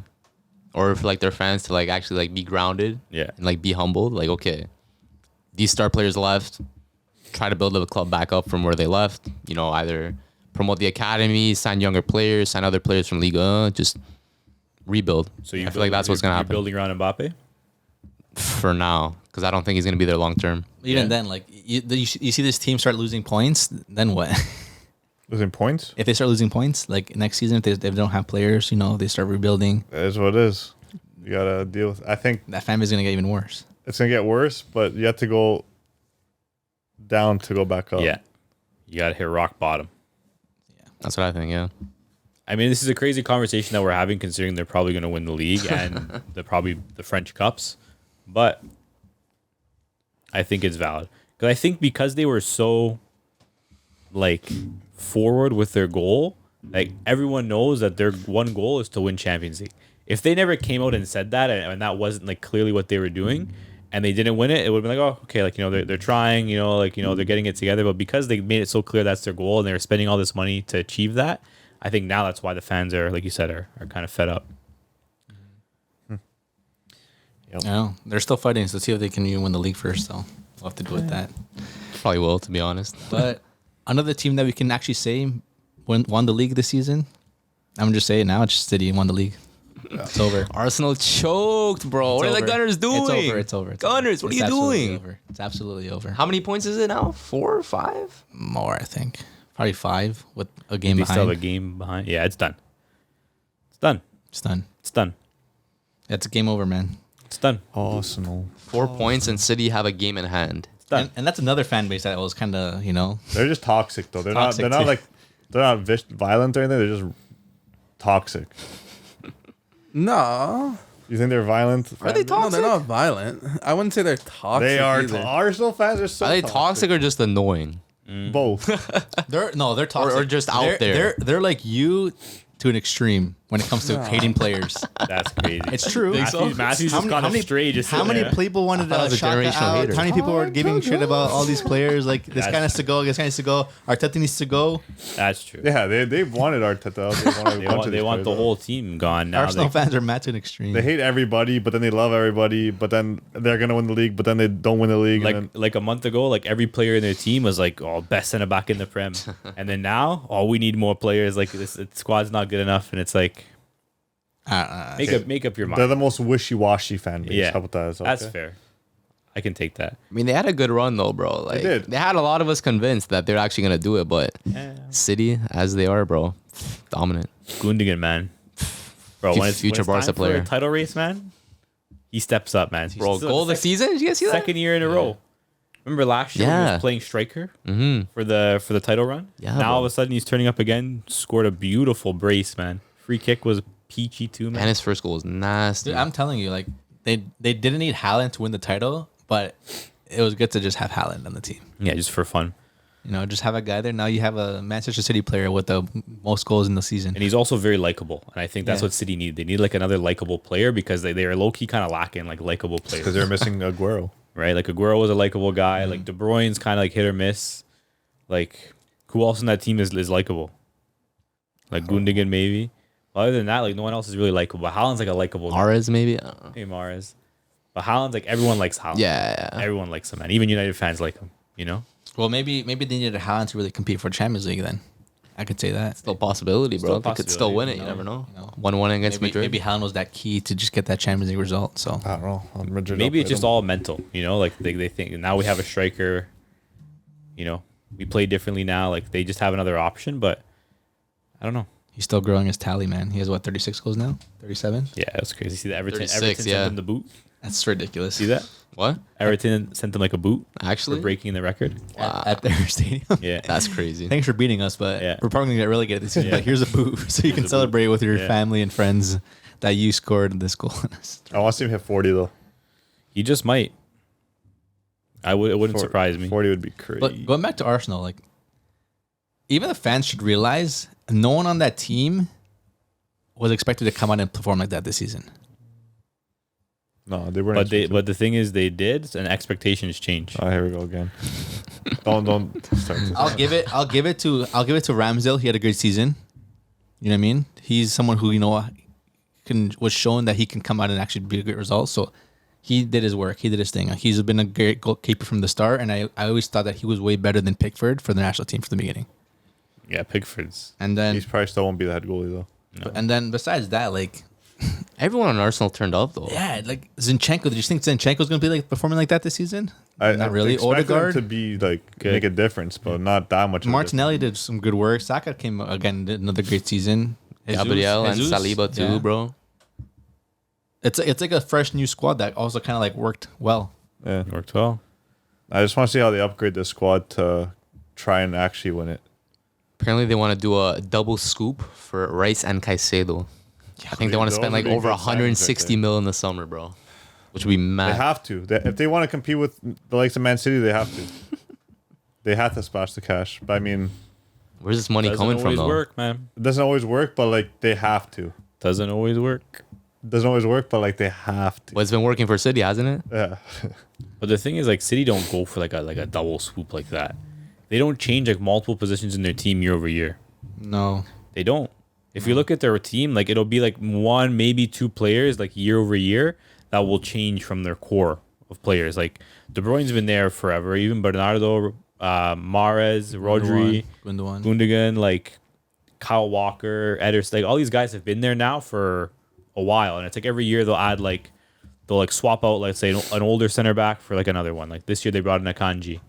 or for like their fans to like actually like be grounded, Yeah. and like be humbled. Like, okay, these star players left. Try to build the club back up from where they left. Either promote the academy, sign younger players, sign other players from Liga, just rebuild. so I feel like that's what's gonna you're happen building around Mbappe. for now, because I don't think he's gonna be there long term. even Yeah. then, like you see this team start losing points, then what? Losing points. If they start losing points, like next season, if they don't have players, they start rebuilding. That is what it is. You gotta deal with. I think That fan base is gonna get even worse. it's gonna get worse, but you have to go down to go back up. Yeah, you got to hit rock bottom. That's what I think. Yeah. I mean, this is a crazy conversation that we're having, considering they're probably going to win the league and the French Cups. But I think it's valid because they were so like forward with their goal. Like everyone knows that their one goal is to win Champions League. If they never came out and said that, and that wasn't like clearly what they were doing, and they didn't win it, it would be like, oh, okay, like they're trying, they're getting it together. But because they made it so clear that's their goal, and they were spending all this money to achieve that, I think now that's why the fans are, like you said, are kind of fed up. They're still fighting, so see if they can even win the league first. So we'll have to do with that. Probably will, to be honest. But another team that we can actually say won the league this season, I'm gonna just say it now. It's City won the league. It's over. Arsenal choked, bro. What are the over. Gunners doing? It's over. Gunners, what are you absolutely doing? Over. It's absolutely over. How many points is it now? 4 or 5? More, I think. Probably 5 with a game They behind. still have a game behind. Yeah, it's done. It's done. It's done. It's done. It's a game over, man. It's done. Arsenal. 4 points, and City have a game in hand. It's done. And that's another fan base that was kind of, They're just toxic though. They're Toxic, not too. like they're not violent or anything. They're just toxic. No. You think they're violent? Are they No, they're not violent. I wouldn't say they're toxic. They are. either. Arsenal fans are so. Are they toxic or just annoying? Both. they're toxic. Or just out there. They're like you to an extreme when it comes to hating players. That's crazy. It's true. Matthew's just gone astray. Just How many sitting there. people wanted thought it was a Xhaka generational out? hater. How many people were giving shit about all these players? Like this guy has to go. This guy needs to go. Arteta needs to go. That's true. Yeah, they wanted Arteta. They want the whole team gone now. Arsenal fans are mad to an extreme. They hate everybody, but then they love everybody. But then they're gonna win the league, but then they don't win the league. and then, like a month ago, like every player in their team was like, "Oh, best center back in the Prem," and then now, "Oh, we need more players." Like this squad's not good enough, and it's like, make up your mind. they're the most wishy-washy fan base. Yeah, How about that? Is that that's okay? fair. I can take that. I mean, they had a good run, though, bro. Like, did. They had a lot of us convinced that they're actually going to do it, but City, as they are, bro, dominant. Gundogan, man, bro, when it's Future when it's Barca time for a player. title race, man, he steps up, man. Bro, goal of the season? Did you guys see that? Second year in a row. Remember last year when he Yeah. was playing striker for the title run? Yeah, Now bro. all of a sudden he's turning up again. Scored a beautiful brace, man. Free kick was peachy too, man. And his first goal was nasty. Dude, I'm telling you, like they didn't need Haaland to win the title, but it was good to just have Haaland on the team. Yeah, just for fun. Just have a guy there. Now you have a Manchester City player with the most goals in the season. And he's also very likable. And I think that's Yeah. what City need. They need like another likable player because they are low key kind of lacking like likable players. Because they're missing Aguero. Right? Like Aguero was a likable guy. Like De Bruyne's kind of like hit or miss. Like who else in that team is likable? Like Gundogan maybe. Other than that, like no one else is really likable. But Haaland's like a likable guy. Mahrez, maybe? I don't know. Hey, Mahrez. But Haaland's like everyone likes Haaland. Yeah. Everyone likes him, man. Even United fans like him. You know. Well, maybe they needed Haaland to really compete for Champions League. Then I could say that. Still a possibility, bro. Still a They could still win it. You never know. 1-1 against Madrid. Maybe Haaland was that key to just get that Champions League result. So I don't know. Madrid Maybe it's outplayed just them. all mental. You know, like they think now we have a striker. You know, we play differently now. Like they just have another option, but I don't know. he's still growing his tally, man. He has 36 goals now, 37. Yeah, that's crazy. See that Everton 36, sent yeah. him the boot. That's ridiculous. See that? What? Everton sent them like a boot Actually? for breaking the record. At their stadium. Yeah. That's crazy. Thanks for beating us, but Yeah. we're probably gonna get relegated this season. Yeah. But here's a boot, so you can celebrate with your Yeah. family and friends that you scored this goal. I want to see him hit 40 though. He just might. It wouldn't surprise me. 40 would be crazy. But going back to Arsenal, like even the fans should realize no one on that team was expected to come out and perform like that this season. No, they weren't. But the thing is, they did, and expectations change. Oh, here we go again. don't start. I'll give it to Ramsdale. He had a great season. You know what I mean? He's someone who was shown that he can come out and actually be a great result. So he did his work. He did his thing. He's been a great goalkeeper from the start, and I always thought that he was way better than Pickford for the national team from the beginning. Yeah, Pickford's. And then He's probably still won't be the head goalie though. No. and then besides that, like Everyone on Arsenal turned up though. yeah, like Zinchenko. Did you think Zinchenko's going to be like performing like that this season? Not really. expect him Odegaard, to be like Good. make a difference, but not that much. of a Martinelli did some good work. Saka came again, did another great season. Gabriel and Jesus, Saliba too, yeah. bro. It's like a fresh new squad that also kind of like worked well. difference. Yeah. Worked well. I just want to see how they upgrade the squad to try and actually win it. Apparently they want to do a double scoop for Rice and Caicedo. I think they want to those spend would like be over good signings right 160 there. mil in the summer, bro. Which would be They mad. have to. If they want to compete with the likes of Man City, they have to. They have to splash the cash. But I mean, Where's this money Doesn't coming from always though? work, man. it doesn't always work, but like they have to. Doesn't always work. It doesn't always work, but like they have to. Well, it's been working for City, hasn't it? Yeah. But the thing is, like, City don't go for like a double swoop like that. They don't change like multiple positions in their team year over year. No, They don't. If you look at their team, like it'll be like one, maybe two players, like year over year, that will change from their core of players. Like De Bruyne's been there forever. Even Bernardo, Mahrez, Rodri, Gundogan. Gundogan, like Kyle Walker, Ederson, like all these guys have been there now for a while, and it's like every year they'll like swap out, let's say, an older center back for like another one. Like this year they brought in Akanji,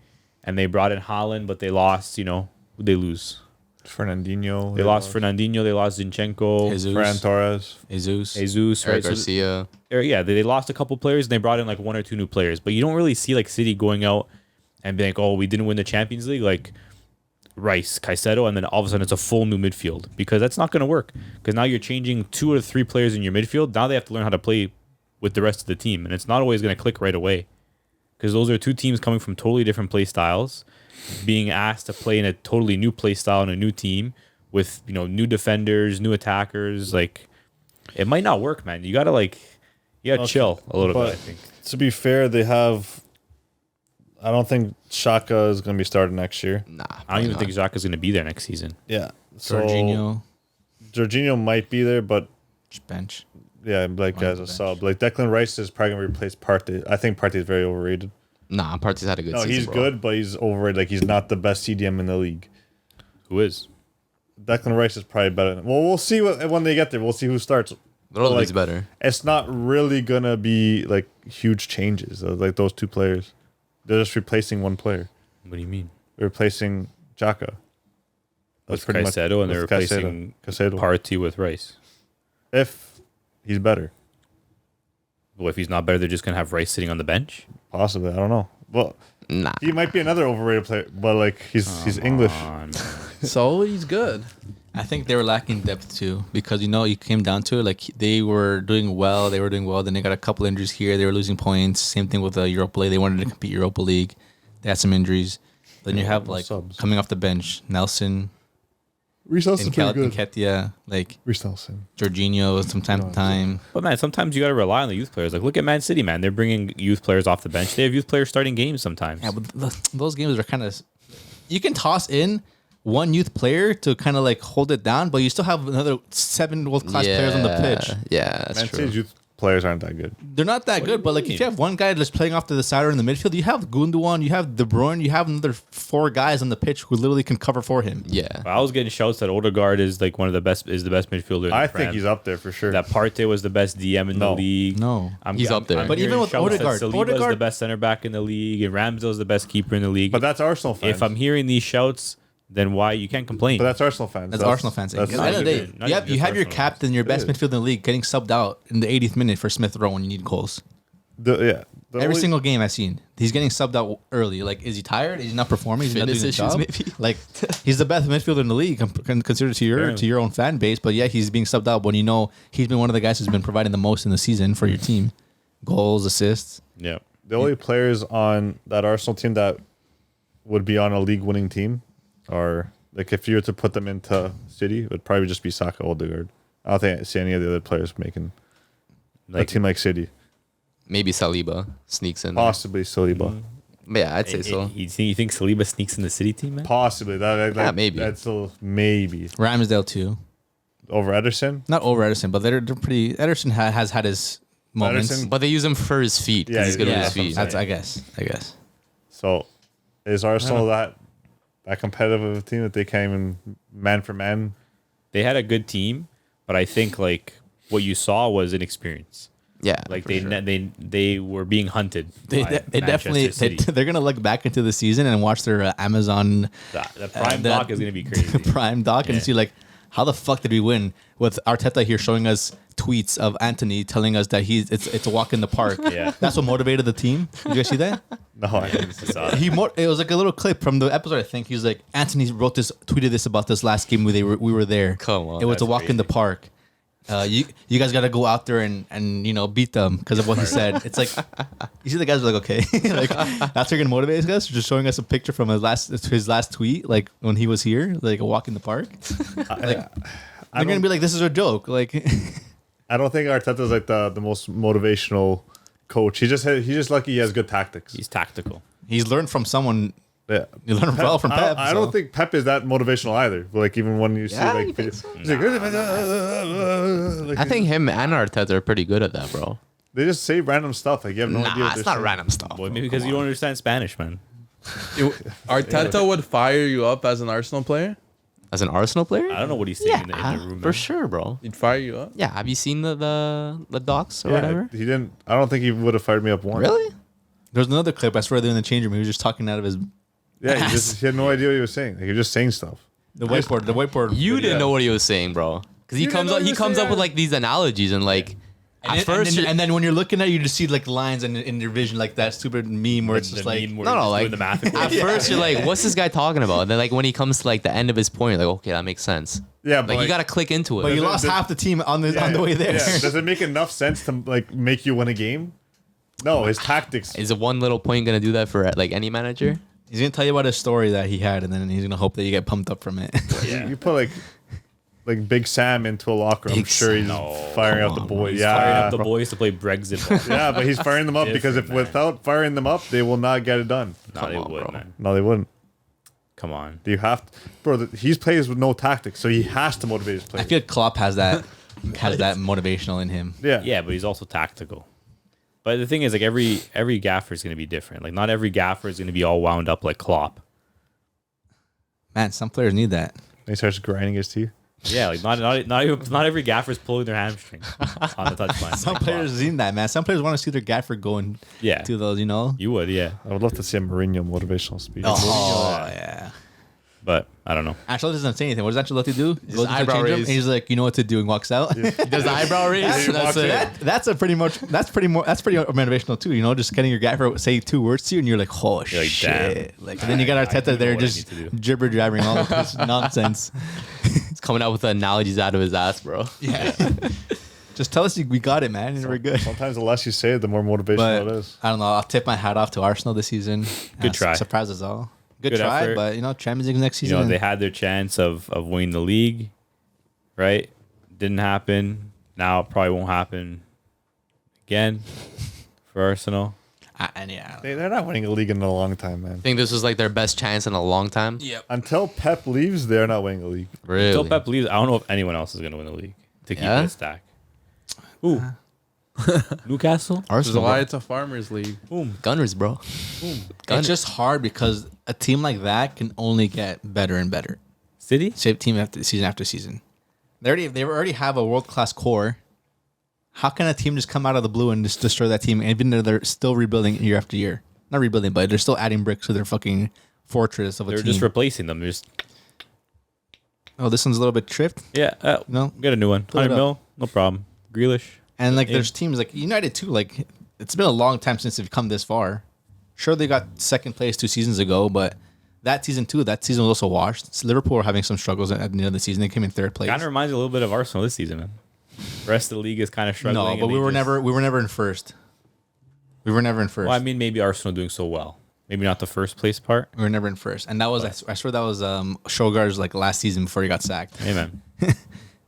and they brought in Haaland, but they lost. Who'd they lose? Fernandinho. They lost Fernandinho. They lost Zinchenko, Jesus. Ferran Torres. Jesus, Eric right? Garcia. Yeah, they lost a couple players and they brought in like one or two new players. But you don't really see like City going out and being like, oh, we didn't win the Champions League. Like Rice, Caicedo, and then all of a sudden it's a full new midfield, because that's not going to work. Because now you're changing 2 or 3 players in your midfield. Now they have to learn how to play with the rest of the team, and it's not always going to click right away. Because those are 2 teams coming from totally different play styles, being asked to play in a totally new play style and a new team with new defenders, new attackers. Like it might not work, man. You gotta chill a little bit. I think. To be fair, they have. I don't think Xhaka is going to be starting next year. Nah. I don't even think Xhaka's gonna be there next season. Yeah. So Jorginho, might be there, but just bench. yeah, like as a bench. sub. Like Declan Rice is probably going to replace Partey. I think Partey is very overrated. Nah, Partey's had a good No, season. he's bro. good, but he's overrated. Like he's not the best CDM in the league. Who is? Declan Rice is probably better. Well, we'll see when they get there. We'll see who starts. Rodri's like, better. It's not really gonna be like huge changes. Like those 2 players, they're just replacing one player. What do you mean? They're replacing Xhaka. With Caicedo, and they're with replacing Caicedo. Partey with Rice. If he's better, Well, if he's not better, they're just gonna have Rice sitting on the bench. possibly. I don't know. Well, Nah. he might be another overrated player, but like he's English. So he's good. I think they were lacking depth too, because you came down to it. Like they were doing well, then they got a couple injuries here. They were losing points. Same thing with the Europa League. They wanted to compete Europa League. They had some injuries. Then you have like subs. coming off the bench, Nelson, Reece Nelson's pretty good. Nketiah, like Reece Nelson. Jorginho from time to time. But man, sometimes you gotta rely on the youth players. Like look at Man City, man. They're bringing youth players off the bench. They have youth players starting games sometimes. Yeah, but those games are kind of. You can toss in one youth player to kind of like hold it down, but you still have another 7 world-class players on the pitch. Yeah, that's Man true. City's youth players aren't that good. They're not that good, but like if you have one guy just playing off to the side or in the midfield, you have Gundogan, you have De Bruyne, you have another 4 guys on the pitch who literally can cover for him. Yeah. I was getting shouts that Odegaard is like the best midfielder. In I the think Prem. he's up there for sure. That Partey was the best DM in the No. league. No. He's up there. But even hearing with shouts that Odegaard, Saliba's Odegaard- the best center back in the league, and Ramsdale's the best keeper in the league. But that's Arsenal fans. if I'm hearing these shouts, then why you can't complain? But that's Arsenal fans. That's Arsenal fans. At That's the end of the day, even- not you even have just your Arsenal. captain, your best midfielder in the league, getting subbed out in the 80th minute for Smith Rowe when you need goals. The Every single game I've seen, he's getting subbed out early. Like, is he tired? Is he not performing? Is he not doing Fitness his job? issues, maybe? Like, he's the best midfielder in the league, considered to your own fan base. But yeah, he's being subbed out when he's been one of the guys who's been providing the most in the season for your team, goals, assists. yeah. The only players on that Arsenal team that would be on a league-winning team are Like if you were to put them into City, it would probably just be Saka, Odegaard. I don't think I see any of the other players making a team like City. Maybe Saliba sneaks in. There. Possibly Saliba. But yeah, I'd say so. You think Saliba sneaks in the City team, man? Possibly. Maybe. That's still maybe. Ramsdale too. Over Ederson? Not over Ederson, but they're pretty. Ederson has had his moments. Ederson- But they use him for his feet. Yeah, he's good yeah, with his feet. That's I guess. So is Arsenal that competitive of a team that they came in man for man? They had a good team, but I think like what you saw was inexperience. Yeah, Like they were being hunted. They by definitely Manchester City. they're gonna look back into the season and watch their Amazon The Prime doc is gonna be crazy. Prime doc and Yeah. see like how the fuck did we win with Arteta here showing us tweets of Anthony telling us that it's a walk in the park. Yeah. That's what motivated the team. You guys see that? No, I didn't. It was like a little clip from the episode. I think he's like Anthony tweeted this about this last game we were there. Come on, it was a that's walk in the park. You guys got to go out there and beat them because of what he said. It's like you see the guys are like okay, like that's what you're gonna motivate us. Just showing us a picture from his last tweet, like when he was here, like a walk in the park. Like they're gonna be like, this is a joke. Like I don't think Arteta's like the most motivational coach. He's just lucky he has good tactics. He's tactical. he's learned from someone. Yeah. You learned well from Pep. I don't think Pep is that motivational either. Like even when you see Yeah, like, you think so? he's like, I think him and Arteta are pretty good at that, bro. they just say random stuff. Like you have no idea. Nah, What it's they're not saying. random stuff. Boy, maybe because you don't understand Spanish, man. Arteta would fire you up as an Arsenal player. As an Arsenal player, I don't know what he's saying in the room. for man. sure, bro. He'd fire you up. Yeah, have you seen the docs or Yeah, whatever? he didn't. I don't think he would have fired me up once. Really? There's another clip. I swear they're in the change room. He was just talking out of his Yeah, he had no idea what he was saying. Like, he was just saying stuff. the whiteboard. The whiteboard. You didn't Yeah. know what he was saying, bro. Because he You comes didn't know up, he he was comes saying up with that? like these analogies and like And at first, and then when you're looking at it, you just see like lines in your vision, like that stupid meme where it's just like, meme where no, he's no, just like doing the math at equation. first you're like, what's this guy talking about? And then like when he comes to like the end of his point, you're like, okay, that makes sense. Yeah, but Like you gotta click into it. but you Does it- lost does- half the team on the way there. Yeah. Does it make enough sense to like make you win a game? No, his tactics. Is a one little point gonna do that for like any manager? He's gonna tell you about a story that he had, and then he's gonna hope that you get pumped up from it. You put like Big Sam into a locker. I'm Big sure he's Sam. firing Come out the on, boys. He's Yeah, firing up the boys to play Brexit ball. yeah, but he's firing them up because if Different, man. without firing them up, they will not get it done. No, they on, would, bro. man. No, they wouldn't. Come on. You have to, bro. He's plays with no tactics, so he has to motivate his I players. feel like Klopp has that motivational in him. Yeah, Yeah, but he's also tactical. But the thing is, like every gaffer is going to be different. Like not every gaffer is going to be all wound up like Klopp. Man, some players need that. he starts grinding his teeth. Yeah, like not every gaffer is pulling their hamstring on the touchline. Some like players need that, man. Some players want to see their gaffer going Yeah. to those, you know. You would, yeah. I would love to see a Mourinho motivational speech. Oh yeah. But I don't know. Ancelotti doesn't say anything. What does Ancelotti do? He goes into the eyebrow change room, raise. and he's like, you know what to do, and walks out. He does the eyebrow raise. He That's walks it. in. That's pretty motivational too. You know, just getting your gaffer say 2 words to you, and you're like, oh You're like, shit. damn. Like, and then you got I Arteta do there know what I just need to do. jibber jabbering all of this nonsense. He's coming out with the analogies out of his ass, bro. Yeah. Just tell us we got it, man, and we're good. Sometimes the less you say, the more motivational But it is. I don't know. I'll tip my hat off to Arsenal this season. Good try. Surprise us all. Good Good try, effort. but you know, Champions League next You season. know, they had their chance of winning the league, right? Didn't happen. Now it probably won't happen again for Arsenal. and yeah. They're not winning a league in a long time, man. I think this was like their best chance in a long time. Yep. Until Pep leaves, they're not winning a league. Really? Until Pep leaves, I don't know if anyone else is going to win the league to keep Yeah? it a stack. Ooh. Newcastle? This is Arsenal, why bro. it's a farmers league. Boom. Gunners, bro. It's just hard because a team like that can only get better and better. City? Same team after season. They already have a world class core. How can a team just come out of the blue and just destroy that team? Even though they're still rebuilding year after year, not rebuilding, but they're still adding bricks to their fucking fortress of a They're team. just replacing them. They're just, Oh, this one's a little bit tripped. yeah, No. get a new one. Pull it 100 up. mil, no problem. Grealish. And like, Yeah. there's teams like United too. Like, it's been a long time since they've come this far. Sure, they got second place 2 seasons ago, but that season was also washed. So Liverpool were having some struggles at the end of the season. They came in 3rd place. Kind of reminds me a little bit of Arsenal this season, man. The rest of the league is kind of struggling. No, but and we they were just- never in first. We were never in first. Well, I mean, maybe Arsenal doing so well. Maybe not the first place part. We were never in first, and that was I swear that was Shogar's like last season before he got sacked. Hey, man.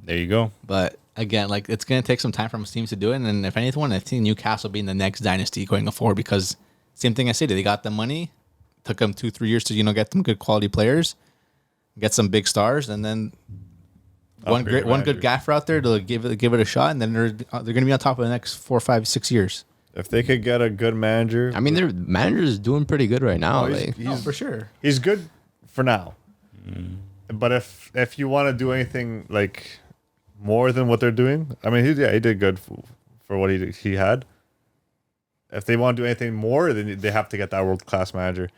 There you go. But again, like it's gonna take some time for most teams to do it, and if anyone, I think Newcastle being the next dynasty going forward because same thing I said, they got the money, took them 2-3 years to get them good quality players, get some big stars, and then one good gaffer out there to give it a shot, and then they're gonna be on top of the next 4, 5, 6 years. If they could get a good manager, I mean, their manager is doing pretty good right now. he's For sure. He's good for now. But if you want to do anything like more than what they're doing, I mean, he did good for what he had. If they want to do anything more, then they have to get that world-class manager.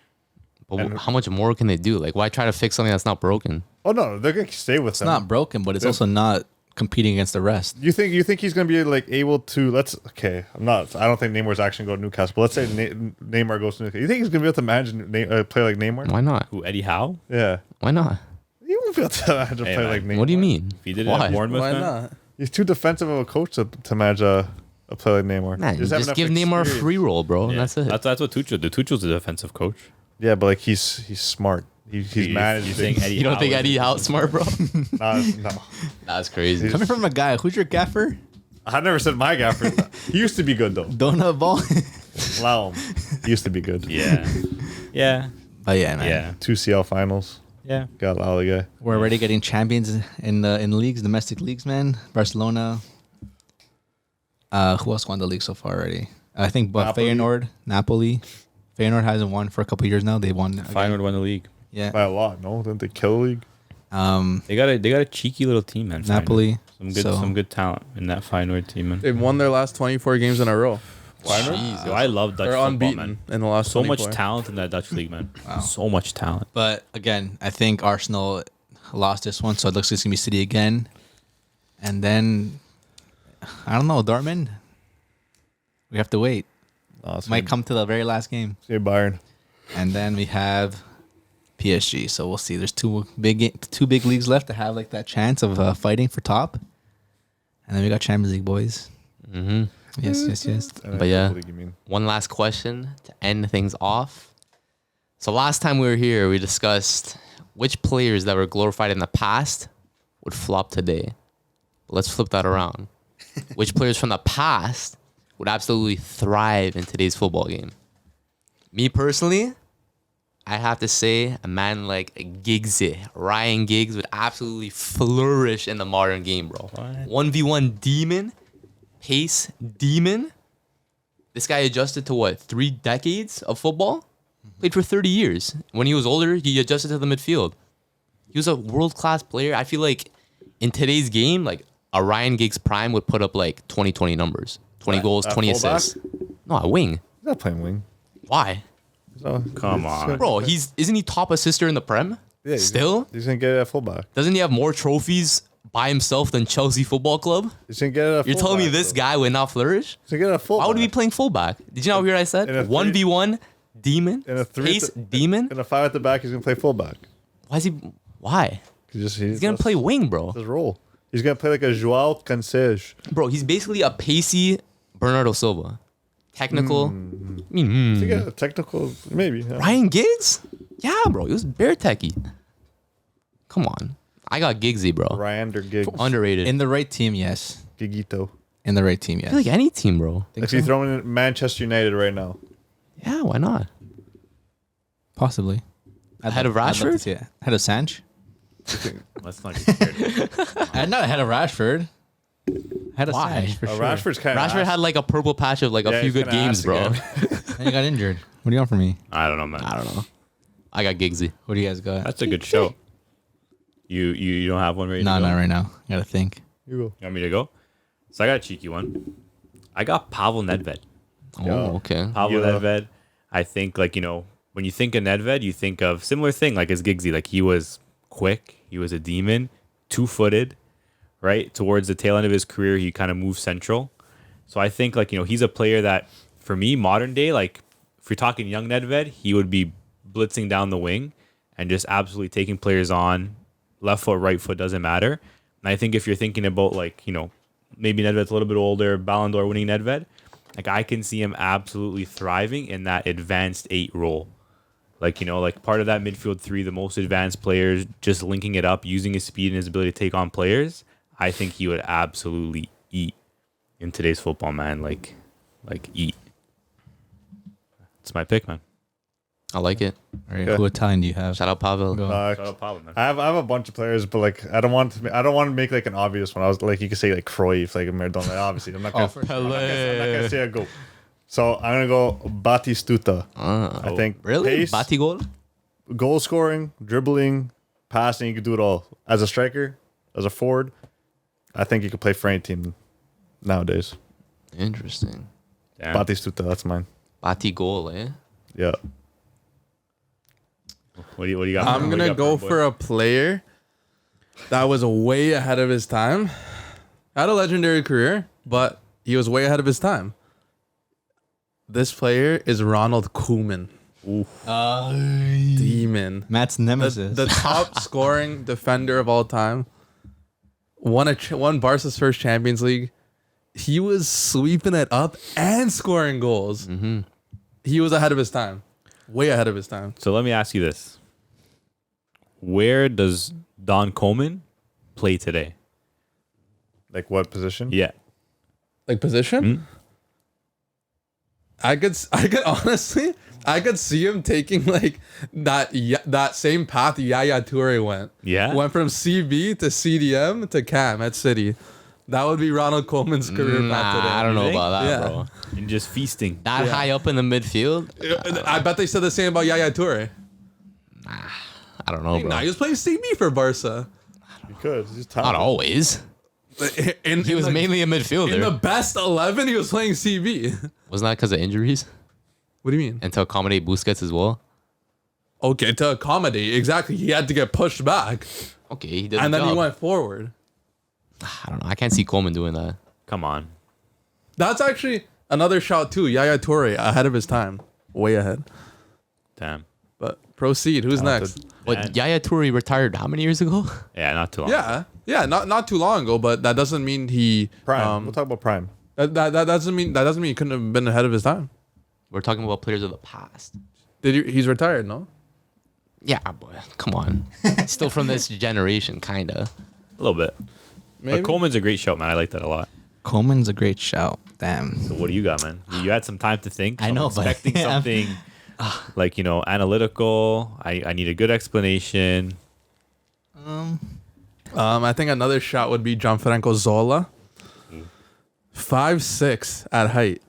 But how much more can they do? Like, why try to fix something that's not broken? Oh no, they're gonna stay with It's them. not broken, but it's also not competing against the rest. You think he's gonna be like able to? I don't think Neymar's actually going to Newcastle. But let's say Neymar goes to Newcastle. You think he's gonna be able to manage a player like Neymar? Why not? Who, Eddie Howe? Yeah, Why not? he won't be able to manage a player man. like Neymar. What do you mean? If he did it Why? at Bournemouth, Why man. not? He's too defensive of a coach to manage a player like Neymar. Man, He doesn't have just enough give Neymar a experience. free roll, bro. Yeah. That's it. That's what Tuchel did. Tuchel's a defensive coach. Yeah, but like he's smart. He's managed. You think Eddie You don't Howe think is- Eddie Howe's smart, bro? No. That's crazy. Coming from a guy, who's your gaffer? I never said my gaffer. He used to be good though. Donut ball. Allow him. He used to be good. Yeah. Yeah. But yeah, man. Yeah. 2 CL finals. Yeah. Got allow the guy. We're already getting champions in the leagues, domestic leagues, man. Barcelona. Who else won the league so far already? I think Napoli. Feyenoord, Napoli. Feyenoord hasn't won for a couple years now. They won. again. Feyenoord won the league. Yeah. By a lot, no? Didn't they kill the league? They got a cheeky little team, man. Feyenoord. Napoli. Some good talent in that Feyenoord team, man. They've won their last 24 games in a row. Yo, I love Dutch They're football, unbeaten man. in the last So much 24. talent in that Dutch league, man. So much talent. But again, I think Arsenal lost this one, so it looks like it's gonna be City again. And then I don't know, Dortmund. We have to wait. Might come to the very last game. Say Bayern. And then we have PSG. So we'll see. There's two big leagues left to have like that chance of fighting for top. And then we got Champions League, boys. Mm-hmm. Yes. But yeah. What do you mean? One last question to end things off. So last time we were here, we discussed which players that were glorified in the past would flop today. Let's flip that around. Which players from the past would absolutely thrive in today's football game? Me personally, I have to say a man like Giggsy, Ryan Giggs, would absolutely flourish in the modern game, bro. 1v1 demon, pace demon. This guy adjusted to what, 3 decades of football? Played for 30 years. When he was older, he adjusted to the midfield. He was a world-class player. I feel like in today's game, like a Ryan Giggs prime would put up like 20 numbers. 20 goals, 20 fullback? assists. No, a wing. He's not playing wing. Why? So, Come on. Bro, isn't he top assister in the Prem? Yeah, Still? He's going to get it at fullback. Doesn't he have more trophies by himself than Chelsea Football Club? He's going to get it at You're telling me fullback, this though. guy would not flourish? He's going to get it at fullback. Why would he be playing fullback? Did you not hear what I said? In a three- 1v1 demon, In a 3 pace demon. In a 5 at the back, he's going to play fullback. Why? He's Gonna play wing, bro. his role. He's going to play like a Joao Cancelo. Bro, he's basically a pacey Bernardo Silva. Technical. He's going to get a technical, maybe. Yeah. Ryan Giggs? Yeah, bro. He was bare techie. Come on. I got Giggsy, bro. Ryan or Giggs. Underrated. In the right team, yes. Gigito. In the right team, I yes. feel like any team, bro. If you throw in Manchester United right now. Yeah, why not? Possibly. Ahead of I'd love to Rashford? see it. Ahead of Sanch? Let's not get scared. Not ahead of Rashford. Ahead of Why? Sanch, for sure. Rashford's kind of Rashford had like a purple patch of like a Yeah, few he's good kinda games, ass bro. again. And he got injured. What do you want from me? I don't know, man. I don't know. I got Giggsy. What do you guys got? That's a good show. You don't have one ready No, to go? not right now. I gotta think. You go. You want me to go? So I got a cheeky one. I got Pavel Nedved. Oh, okay. Pavel Yeah. Nedved. I think, like, when you think of Nedved, you think of similar thing, like as Giggsy. Like, he was quick. He was a demon. 2-footed, right? Towards the tail end of his career, he kind of moved central. So I think, like, he's a player that, for me, modern day, like, if you're talking young Nedved, he would be blitzing down the wing and just absolutely taking players on. Left foot, right foot, doesn't matter. And I think if you're thinking about, like, maybe Nedved's a little bit older, Ballon d'Or winning Nedved, like, I can see him absolutely thriving in that advanced 8 role. Like, like part of that midfield three, the most advanced players, just linking it up, using his speed and his ability to take on players. I think he would absolutely eat in today's football, man. Like eat. It's my pick, man. I like it. All right, who Italian do you have? Shout out Pavel. Go. Shout out Pablo, man. I have a bunch of players, but like I don't want to make like an obvious one. I was like, you could say like Cruyff, like Maradona. Obviously, I'm not gonna say a goal. So I'm gonna go Batistuta. I think Really? pace, Batigol? goal scoring, dribbling, passing. You could do it all as a striker, as a forward. I think you could play for any team nowadays. Interesting. Damn. Batistuta, that's mine. Batigol, eh? Yeah. What do you got? I'm What do you gonna got go for for a player that was way ahead of his time. Had a legendary career, but he was way ahead of his time. This player is Ronald Koeman. Demon. Matt's nemesis. The top scoring defender of all time. Won Barca's first Champions League. He was sweeping it up and scoring goals. Mm-hmm. He was ahead of his time. Way ahead of his time. So let me ask you this. Where does Don Coleman play today? Like what position? Yeah. Like position? I could honestly, I could see him taking like that same path Yaya Toure went. Yeah? Went from CB to CDM to Cam at City. That would be Ronald Coleman's career path today. I don't know think? about that, Yeah. bro. And just feasting. That high up in the midfield? I bet they said the same about Yaya Toure. I don't know, bro. Nah, he was playing CB for Barca. You could. He's Not talented. always. He was mainly a midfielder. in the best 11. He was playing CB. Wasn't that because of injuries? What do you mean? And to accommodate Busquets as well? Okay, to accommodate exactly, he had to get pushed back, Okay, he did and the then he job. went forward. I don't know. I can't see Coleman doing that. Come on. That's actually another shout too. Yaya Toure ahead of his time, way ahead. Damn. But proceed. Who's next? But Yaya Toure retired how many years ago? Yeah, not too long. Yeah, not too long ago, but that doesn't mean he Prime. We'll talk about Prime. that doesn't mean he couldn't have been ahead of his time. We're talking about players of the past. He's retired, no? Yeah, boy. Come on. Still from this generation, kind of. A little bit. Maybe. But Coleman's a great shout, man. I like that a lot. Coleman's a great shout. Damn. So what do you got, man? You had some time to think. I So know, I'm but- expecting Yeah. something like, analytical. I need a good explanation. I think another shot would be Gianfranco Zola. 5'6" at height.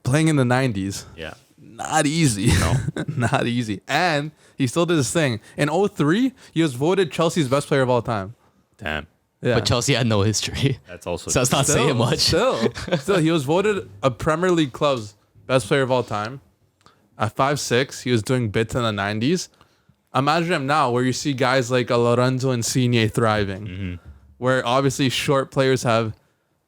Playing in the 90s. Yeah. Not easy. No. Not easy. And he still did his thing. In 03, he was voted Chelsea's best player of all time. Damn. Yeah. But Chelsea had no history. That's also So that's not saying much. Still, he was voted a Premier League club's best player of all time. At 5'6", he was doing bits in the 90s. Imagine him now, where you see guys like Lorenzo Insigne thriving, where obviously short players have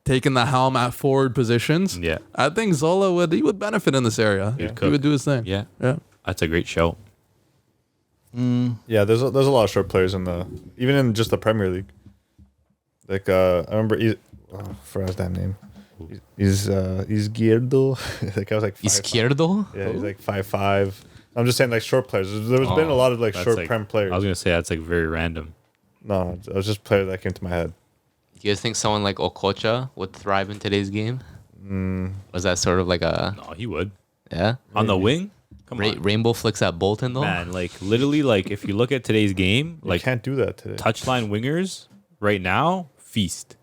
taken the helm at forward positions. Yeah. I think Zola would benefit in this area. Yeah. He would do his thing. Yeah. Yeah. That's a great show. Yeah, there's a lot of short players even in just the Premier League. Like I remember, I forgot his damn name. He's Izquierdo. Like I was like 5'5". Izquierdo? Yeah, he's like 5'5". I'm just saying like short players. There's been a lot of like That's short like- Prem players. I was gonna say that's like very random. No, it was just a player that came to my head. Do you guys think someone like Okocha would thrive in today's game? Was that sort of like a, No, he would. yeah? On the wing? Come on. Rainbow flicks at Bolton, though? Man, like literally, like if you look at today's game, You like can't do that today. touchline wingers right now, feast.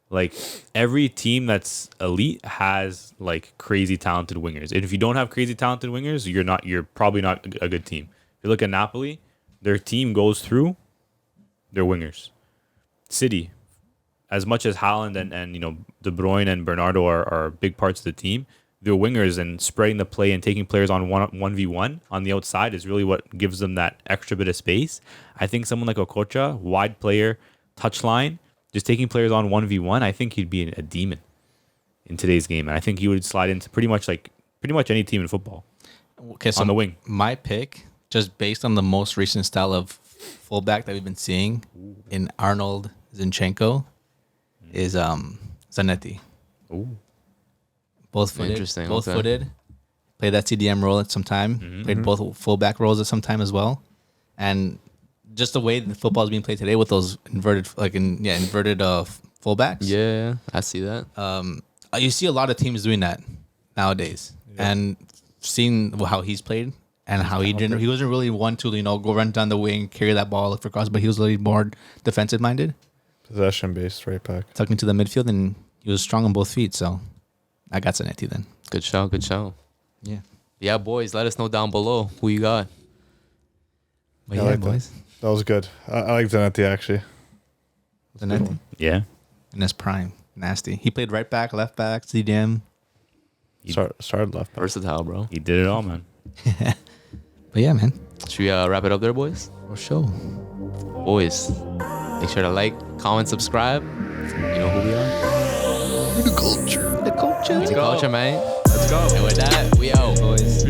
Like every team that's elite has like crazy talented wingers. And if you don't have crazy talented wingers, you're probably not a good team. If you look at Napoli, their team goes through their wingers. City, as much as Haaland and De Bruyne and Bernardo are big parts of the team, their wingers and spreading the play and taking players on 1v1 on the outside is really what gives them that extra bit of space. I think someone like Okocha, wide player, touchline, just taking players on 1v1, I think he'd be a demon in today's game. And I think he would slide into pretty much any team in football Okay, so on the wing. my pick, just based on the most recent style of fullback that we've been seeing in Arnold Zinchenko, is Zanetti. Ooh. Both footed. Interesting, Both okay. footed. played that CDM role at some time. Played both fullback roles at some time as well. And just the way the football is being played today with those inverted fullbacks. Yeah, I see that. You see a lot of teams doing that nowadays, and seeing how he's played and how he wasn't really one to go run down the wing, carry that ball, look for cross, but he was really more defensive minded, Possession based right back. tucking to the midfield, and he was strong on both feet. So I got Zanetti then. Good show, good show. Yeah, Yeah, boys, let us know down below who you got. but I yeah, like boys, That was good. I like Zanetti actually. Zanetti Yeah. in his prime, nasty. He played right back, left back, CDM. Started left back. Versatile, bro. He did it all, man. But yeah, man, Should we wrap it up there, boys? for sure. Boys, make sure to like, comment, subscribe. You know who we are. The culture. Footy Culture, man. Let's go. And with that, we out, boys.